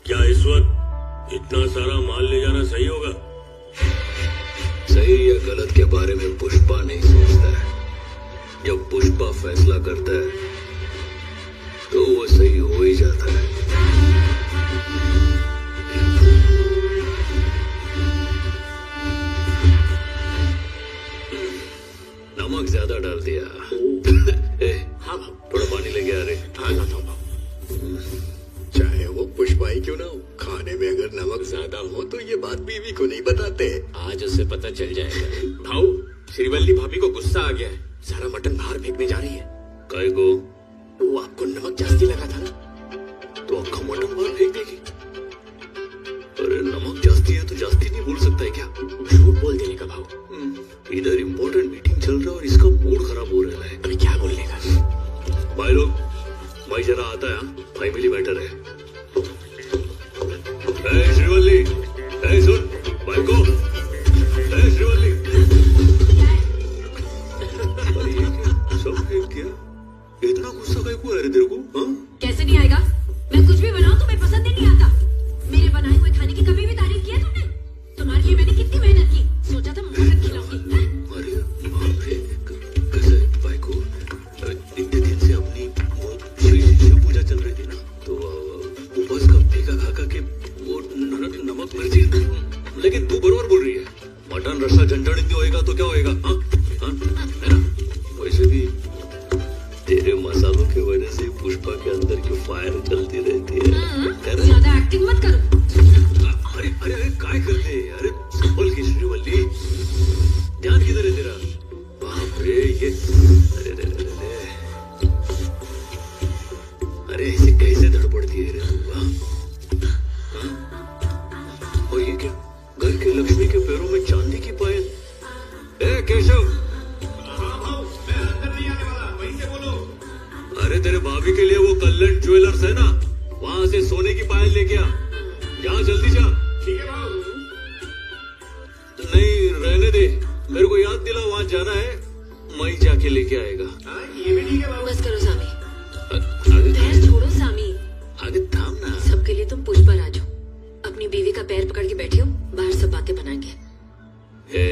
क्या इस वक्त इतना सारा माल ले जाना सही होगा? सही या गलत के बारे में पुष्पा नहीं सोचता है। जब पुष्पा फैसला करता है तो क्यों ना हो, खाने में अगर नमक ज्यादा हो तो ये बात बीवी को नहीं बताते। आज उससे पता चल जाएगा। भाऊ, श्रीवल्ली भाभी को गुस्सा आ गया है, सारा मटन बाहर फेंकने जा रही है। काय को? वो आपको नमक जास्ती लगा था ना, तो अक्खा मटन बाहर फेंक देगी। अरे नमक जास्ती है तो जास्ती नहीं बोल सकता है क्या? झूठ बोल देने का भाव। इधर इम्पोर्टेंट मीटिंग चल रहा है और इसका मूड खराब हो रहा है। अभी क्या बोलने का? भाई लोग, भाई जरा आता है, फैमिली मैटर है। श्रीवल्ली, सुन भाई को। श्रीवल्ली, अरे ये क्या सब फेंक दिया? इतना गुस्सा काय को है रे तेरे को? हाँ? कैसे नहीं आएगा? मैं कुछ भी बनाऊं तुम्हें पसंद ही नहीं आता। मेरे बनाए हुए खाने की कभी भी तारीफ की है तुमने? तुम्हारे लिए मैंने कितनी मेहनत की, सोचा था मुझे तक खिलाऊंगी। अरे बाप रे, कैसे भाई को? इतने दिन से अपनी वो शिव पूजा चल रही थी ना, तो उपवास का फीका खा के वो नमक मिर्ची, लेकिन तू बरोबर बोल रही है। मटन रसा झंझाड़ित होएगा तो क्या होएगा? हाँ हाँ है ना? वैसे भी तेरे मसालों की वजह से पुष्पा के अंदर की फायर चलती रहती है। ज्यादा एक्टिंग मत करो। अरे अरे अरे काय करते? अरे संभल की श्रीवल्ली, ध्यान किधर है तेरा? बाप रे ये, अरे अरे अरे अरे ऐसे कैसे धड़पड़ती है रे तू? हाँ? और ये क्या? घर के लक्ष्मी के पैरों में चांदी की पायल? ए केशव, अरे तेरे भाभी के लिए वो कल्याण ज्वेलर्स है ना, वहां से सोने की पायल लेके आ। जा जल्दी जा। ठीक है भाऊ। नहीं रहने दे, मेरे को याद दिला, वहां जाना है, मैं जाके लेके आएगा। ये भी ठीक है भाऊ। बस करो सामी, आगे बहस छोड़ो सामी। आगे थाम ना। सबके लिए तुम पुष्पा राजो, अपनी बीवी का पैर पकड़ के बैठे हो, बाहर सब बातें बनाएंगे। हे,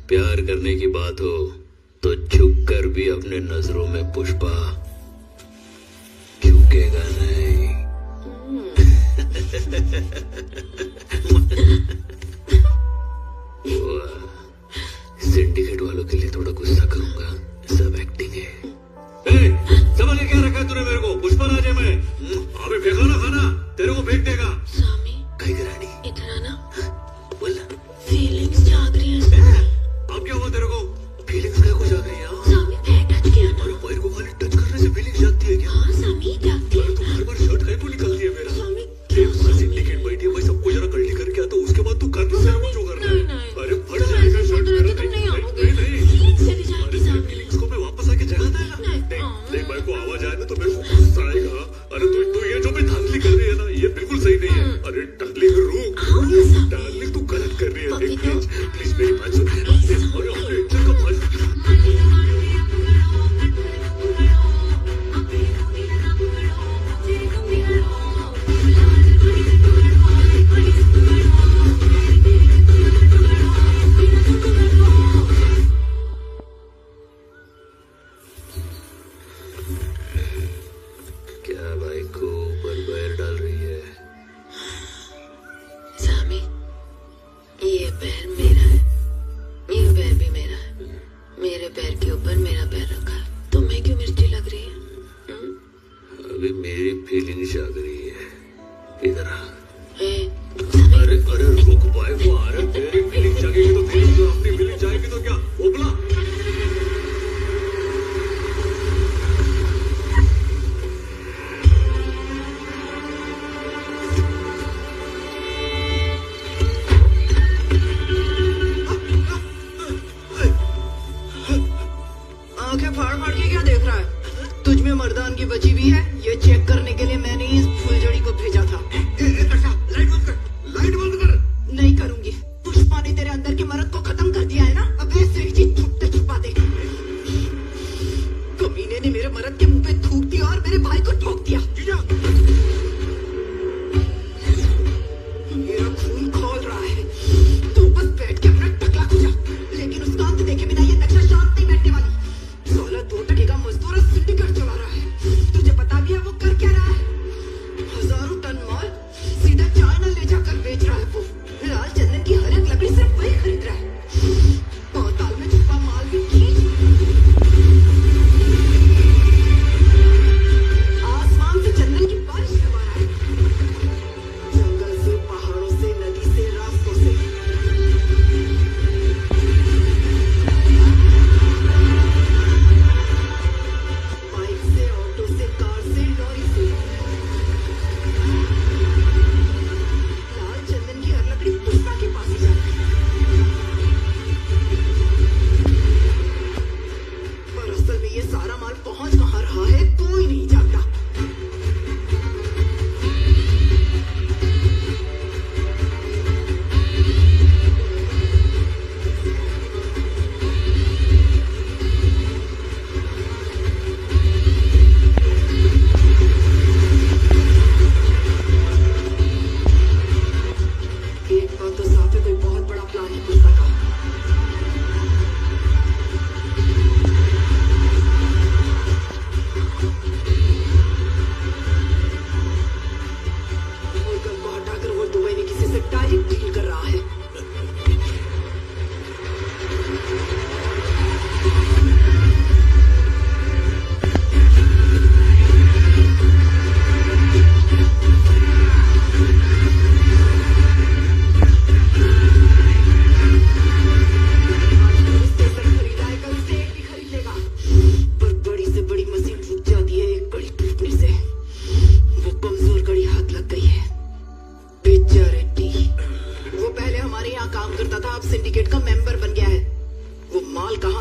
प्यार करने की बात हो तो झुक कर भी अपने नजरों में पुष्पा झुकेगा नहीं। सिंडिकेट वालों के लिए थोड़ा गुस्सा करूंगा, सब एक्टिंग है। समझ क्या रखा है तूने मेरे को? पुष्पा राजे में अभी फेंका ना खाना, तेरे को फेंक देगा। सामी, कहीं रानी इधर आना। बोल। फीलिंग्स जाग रही हैं। अब क्या हुआ तेरे को? फीलिंग्स क्या कुछ आ गई यार? सामी पैर टच किया ना। अरे पैर को खाली टच करने से फीलिंग्स जागती है क्या? हाँ सामी जागती है। तो हर बार शर्ट कहीं को निकलती है मेरा? सामी सिंडिकेट बैठी है, मैं सबको जरा कल्टी करके आता हूँ, उसके बाद तू कर भी तेरे को जो करना है। नहीं। अरे फट जाएगा शर्ट मेरा। तुम नहीं आओगे। नहीं चली जाती सामी। फीलिंग्स को मैं वापस आके जगाता है ना। नहीं भाई को आवाज आए ना तो मेरे को गुस्सा आएगा। अरे तू ये जो भी धांधली कर रही है ना, ये बिल्कुल सही नहीं है। अरे डार्लिंग रुक, डार्लिंग तू गलत कर रही है। प्लीज प्लीज मेरी बात सुन। अरे अपने इज्जत का फर्ज। क्या भाई को ऊपर पैर डाल रही है?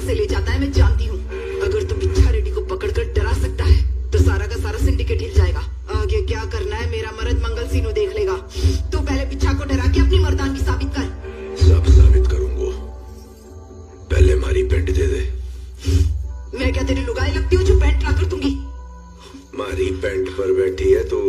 से ले जाता है मैं जानती हूँ। अगर तू बिच्छा रेड्डी को पकड़कर डरा सकता है तो सारा का सारा सिंडिकेट हिल जाएगा। आगे क्या करना है मेरा मर्द मंगल सिन्हू देख लेगा। तू पहले बिच्छा को डरा के अपनी मर्दानगी साबित कर। सब साबित करूंगा, पहले मारी पेंट दे दे। मैं क्या तेरी लुगाई लगती हूँ जो पेंट ला कर दूंगी? मारी पेंट पर बैठी है तू।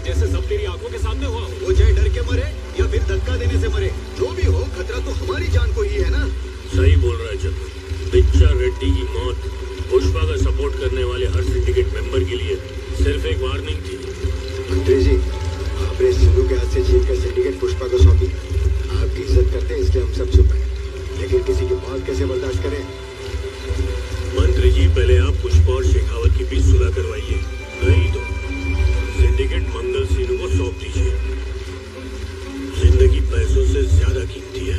जैसे सब तेरी आंखों के सामने हुआ हो। वो चाहे डर के मरे या फिर धक्का देने से मरे, जो भी हो खतरा तो हमारी जान को ही है ना। सही बोल रहा है चतुर। बिच्छा रेड्डी की मौत पुष्पा का सपोर्ट करने वाले हर सिंडिकेट मेंबर के लिए सिर्फ एक वार्निंग थी। मंत्री जी, आपने सिंधु के हाथ से छीन कर सिंडिकेट पुष्पा को सौंपी। आपकी इज्जत करते हैं इसलिए हम सब चुप हैं, लेकिन किसी की मौत कैसे बर्दाश्त करें। मंत्री जी, पहले आप पुष्पा और शेखावत की बीच सुलह करवाइए, नहीं तो सिंडिकेट मंगल सिन्हू को सौंप दीजिए। जिंदगी पैसों से ज्यादा कीमती है।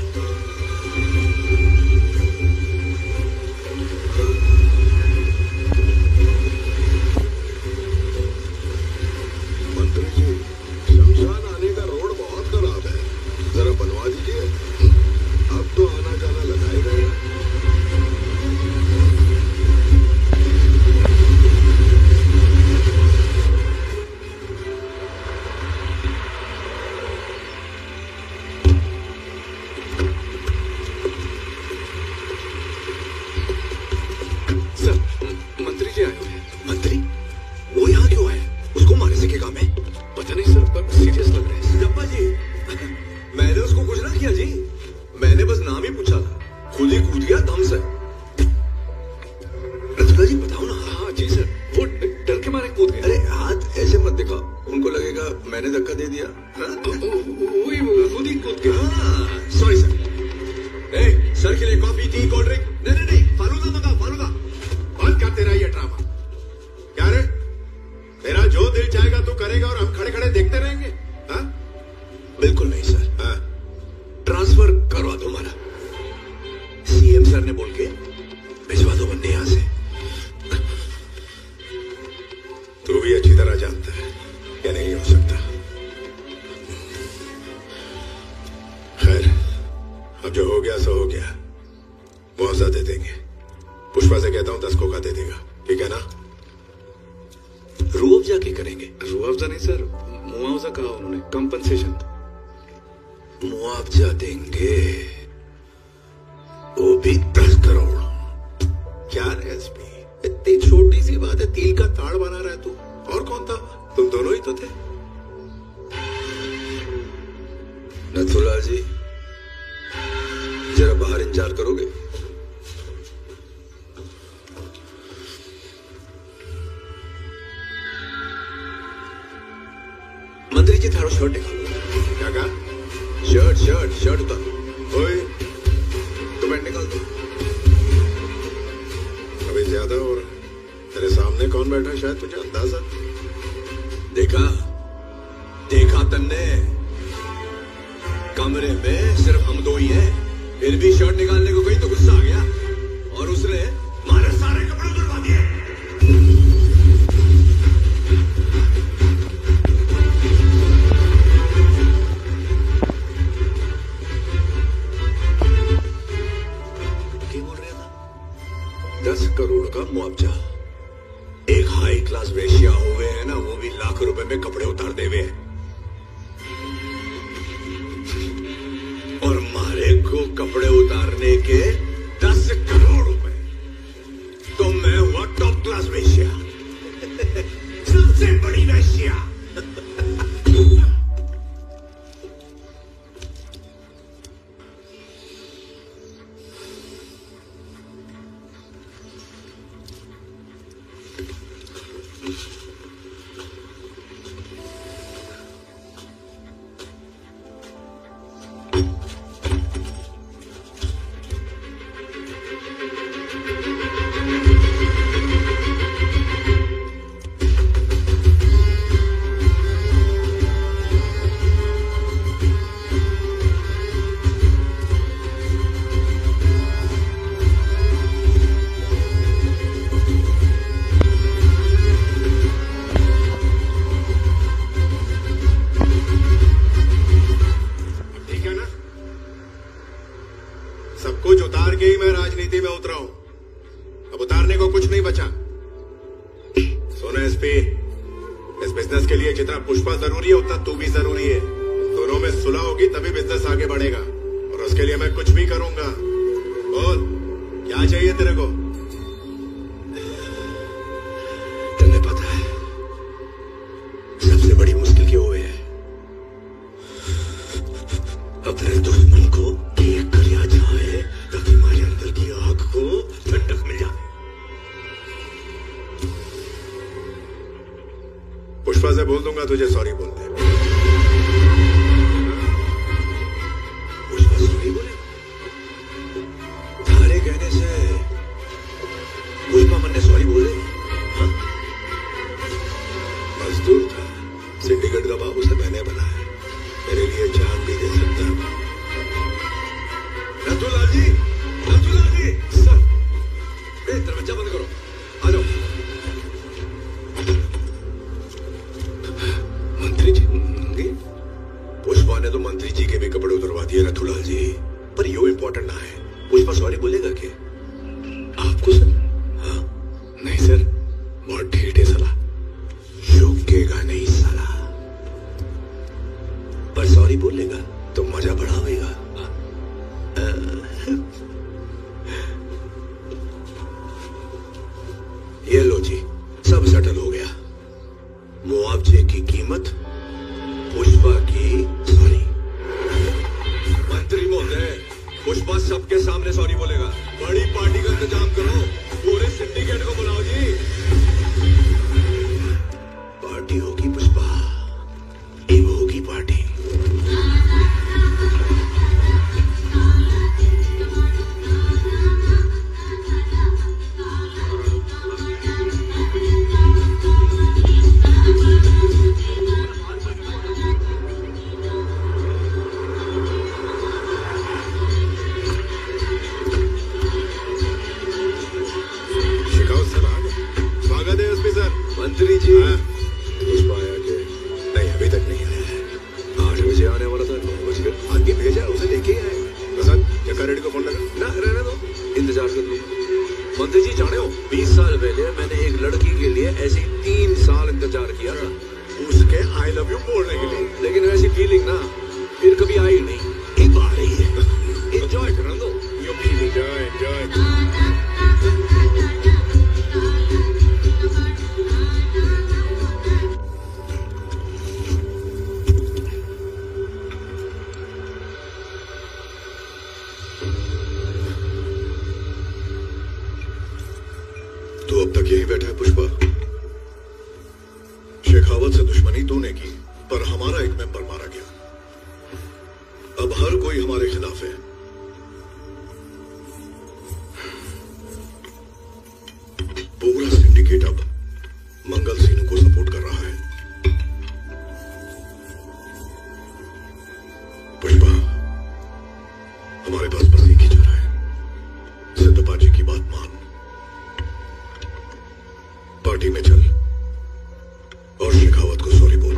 मंत्री जी, शमशान आने का रोड बहुत खराब है, जरा बनवा दीजिए। अब तो आना जाना लगाएगा ही। सर, मंत्री जी आए हुए हैं। मंत्री? वो यहाँ क्यों है? उसको मारने से क्या काम है? पता नहीं सर, पर सीरियस लग रहे हैं। जप्पा जी, मैंने उसको कुछ ना किया जी। मैंने बस नाम ही पूछा था, खुद ही कूद गया दम से। रतुका जी बताओ ना। हाँ जी सर, वो डर के मारे कूद गए। अरे हाथ ऐसे मत दिखाओ, उनको लगेगा मैंने धक्का दे दिया। वही वो खुद ही कूद गया। हाँ, सॉरी सर। सर के लिए कॉफी, टी, कोल्ड ड्रिंक? नहीं नहीं नहीं, फालूदा मंगाओ, फालूदा। बंद कर तेरा ये ड्रामा। क्या रे, तेरा जो दिल चाहेगा तू करेगा और हम खड़े खड़े देखते रहेंगे? हाँ? बिल्कुल नहीं सर। हाँ? ट्रांसफर करवा दो हमारा। सीएम सर ने बोल के भिजवा दो बंदे यहां से। तू भी अच्छी तरह जानता है ये नहीं हो सकता। खैर, अब जो हो गया सो हो गया। मुआवजा दे देंगे। पुष्पा से कहता हूं 10 खोखा दे देगा, ठीक है ना? रुआवजा क्या करेंगे? रुआवजा नहीं सर, मुआवजा कहा उन्होंने, कंपनसेशन। मुआवजा देंगे, वो भी 10 करोड़। क्या रे एसपी, इतनी छोटी सी बात है, तिल का ताड़ बना रहा है तू। और कौन था? तुम दोनों ही तो थे। नथुलाल जी, जरा बाहर इंतजार करोगे? मंत्री जी, थारो शर्ट निकालो। क्या कहा? शर्ट उतारो। ओए, तो पैंट निकाल दो। अभी ज्यादा हो रहा है। तेरे सामने कौन बैठा है शायद तुझे अंदाजा? देखा तन्ने? कमरे में सिर्फ हम दो ही हैं। फिर भी शर्ट निकालने को गई तो गुस्सा आ गया और उसने हमारे सारे कपड़े उतरवा दिए। क्या बोल रहा था? 10 करोड़ का मुआवजा। एक हाई क्लास वेश्या हुए है ना, वो भी लाख रुपए में कपड़े उतार देवे। और मारे को कपड़े उतारने के 10 करोड़ रुपए। तो मैं हुआ टॉप क्लास वेश्या, सबसे बड़ी वेश्या। बिजनेस के लिए जितना पुष्पा जरूरी है उतना तू भी जरूरी है। दोनों में सुलह होगी तभी बिजनेस आगे बढ़ेगा, और उसके लिए मैं कुछ भी करूंगा। बोल, क्या चाहिए तेरे को? तुम्हें पता है सबसे बड़ी मुश्किल की से बोल दूंगा तुझे सॉरी बोलते। पुष्पा सॉरी बोले? थारे कहने से पुष्पा मन ने सॉरी बोले? मजदूर था, सिंडिकेट का बाप उसे मैंने बनाया, मेरे लिए जान भी दे सकता। नथुलाल जी, नथुलाल जी, सर, दरवाजा बंद करो, आ जाओ। मंत्री जी, पुष्पा ने तो मंत्री जी के भी कपड़े उतरवा दिए नथुलाल जी, पर यो इम्पोर्टेंट ना है। पुष्पा सॉरी बोलेगा क्या आपको सर? हाँ नहीं सर, बहुत ढीठ है साला, झुकेगा नहीं साला, पर सॉरी बोलेगा तो मजा बढ़ावेगा। ये लो जी, सब सेटल हो गया। मुआवजे की कीमत पुष्पा की सॉरी। मंत्री महोदय, पुष्पा सबके सामने सॉरी बोलेगा। बड़ी पार्टी का इंतजाम करो, पूरे सिंडिकेट को बुलाओ जी। पार्टी होगी पुष्पा, एक होगी पार्टी। मंत्री जी, पुष्पा आया क्या? नहीं, अभी तक नहीं आया है। 8 बजे आने वाला था, 9 बज गए। आगे भेजा, उसे लेके आए। प्रसाद, जक्का रेड्डी को फोन लगा ना, रहने दो, इंतजार कर लूंगा। मंत्री जी जाने हो, 20 साल पहले मैंने एक लड़की के लिए ऐसे 3 साल इंतजार किया था, उसके आई लव यू बोलने के लिए, लेकिन वैसी फीलिंग ना फिर कभी आई नहीं। एक बार ही है, एंजॉय करने दो। You feeling, enjoy. तो अब तक यही बैठा है पुष्पा। शेखावत से दुश्मनी तूने की, पर हमारा एक मेंबर मारा गया। अब हर कोई हमारे खिलाफ है। पूरा सिंडिकेट अब मंगल सिन्हू को सपोर्ट कर रहा है। पुष्पा, हमारे पास बस एक ही चारा है, सिद्धप्पा जी की बात मान, पार्टी में चल और शेखावत को सॉरी बोल।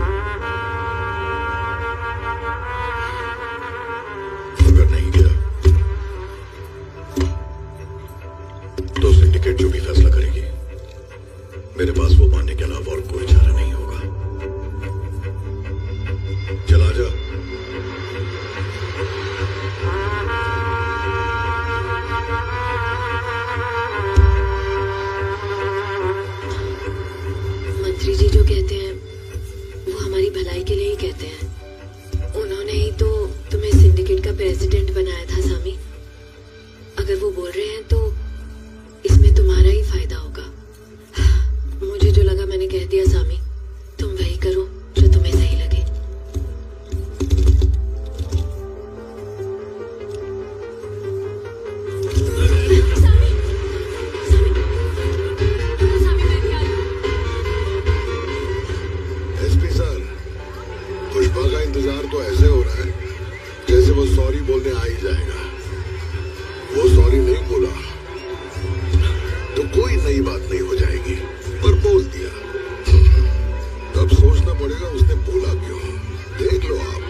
अगर नहीं गया तो सिंडिकेट जो भी फैसला करेगी, मेरे पास वो मानने के अलावा और कोई चारा नहीं होगा। चला जा। मंत्री जी जो कहते हैं वो हमारी भलाई के लिए ही कहते हैं। उन्होंने ही तो तुम्हें सिंडिकेट का प्रेसिडेंट बनाया था सामी। अगर वो बोल रहे हैं तो इसमें तुम्हारा ही फायदा होगा। मुझे जो लगा मैंने कह दिया सामी, तुम वही करो जो तुम्हें सही लगे। एसपी सर, पुष्पा का इंतजार तो ऐसे हो रहा है जैसे वो सॉरी बोलने आ ही जाएगा। वो सॉरी नहीं बोला तो कोई नई बात नहीं हो जाएगी, पर बोल दिया। अब सोचना पड़ेगा उसने बोला क्यों। देख लो आप।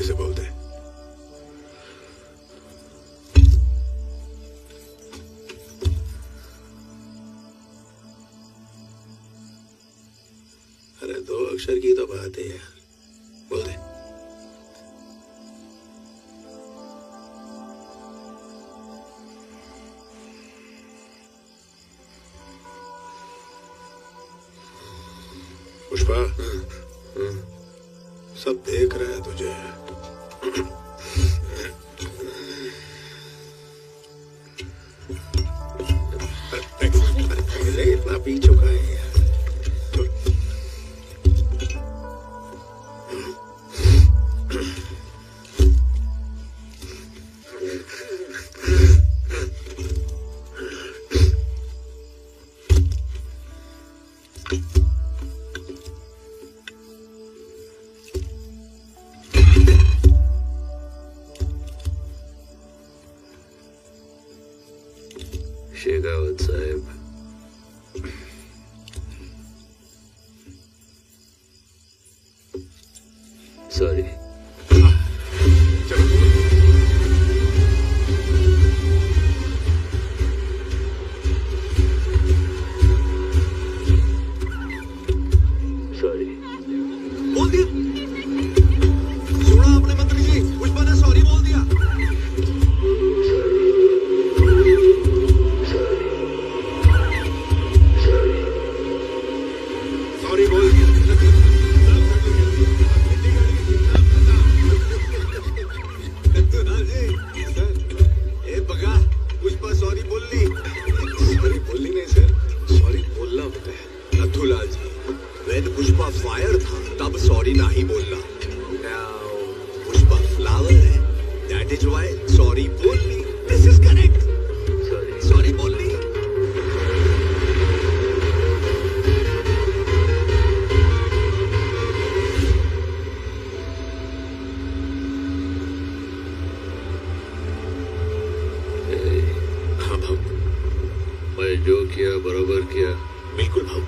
जल्दी से बोल दे। अरे 2 अक्षर की तो बात है यार, बोल दे। पुष्पा, सब देख रहा है तुझे। अरे इतना पी चुका है यार। शेखावत साहब, सॉरी। सॉरी बोल दिया। सुना आपने मंत्री जी, पुष्पा ने सॉरी बोल दिया। सॉरी बोल दिया। ए बगा, पुष्पा सॉरी बोल ली। सॉरी बोलनी नहीं सर, सॉरी बोलना होता है। नथुलाल जी, when पुष्पा फायर था तब सॉरी नहीं बोलना। Now पुष्पा फ्लावर है, that is why सॉरी बोलनी। This is correct. सॉरी बोलनी। हाँ भाऊ, मैं जो किया बराबर किया। बिल्कुल भाऊ।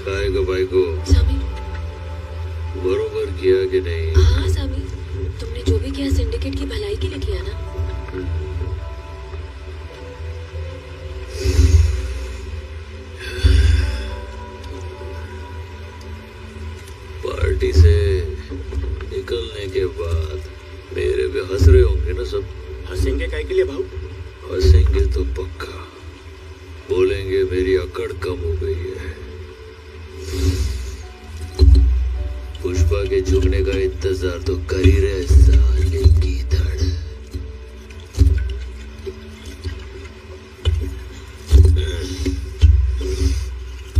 काय को भाई को सामी, बरोबर किया कि नहीं? हाँ सामी, तुमने जो भी किया सिंडिकेट की भलाई के लिए किया ना। पार्टी से निकलने के बाद मेरे भी हंस रहे होंगे ना सब। हंसेंगे काय के लिए भाऊ? हंसेंगे तो पक्का, बोलेंगे मेरी अकड़ कम हो गई है। पुष्पा के झुकने का इंतजार तो कर ही रहे साले की धड़।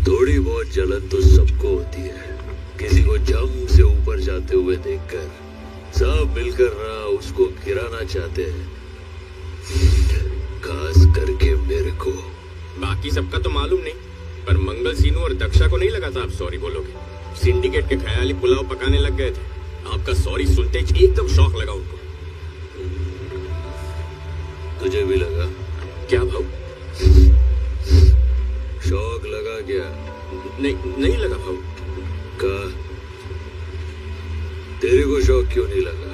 थोड़ी बहुत जलन तो सबको होती है, किसी को जम से ऊपर जाते हुए देखकर। सब मिलकर ना उसको गिराना चाहते हैं, खास करके मेरे को। बाकी सबका तो मालूम नहीं, पर मंगल सीनू और दक्षा को नहीं लगा था आप सॉरी बोलोगे। सिंडिकेट के ख्याली पुलाव पकाने लग गए थे। आपका सॉरी सुनते ही एकदम शौक लगा उनको। तुझे भी लगा क्या भाऊ? शौक लगा क्या? नहीं लगा भाऊ। का तेरे को शौक क्यों नहीं लगा?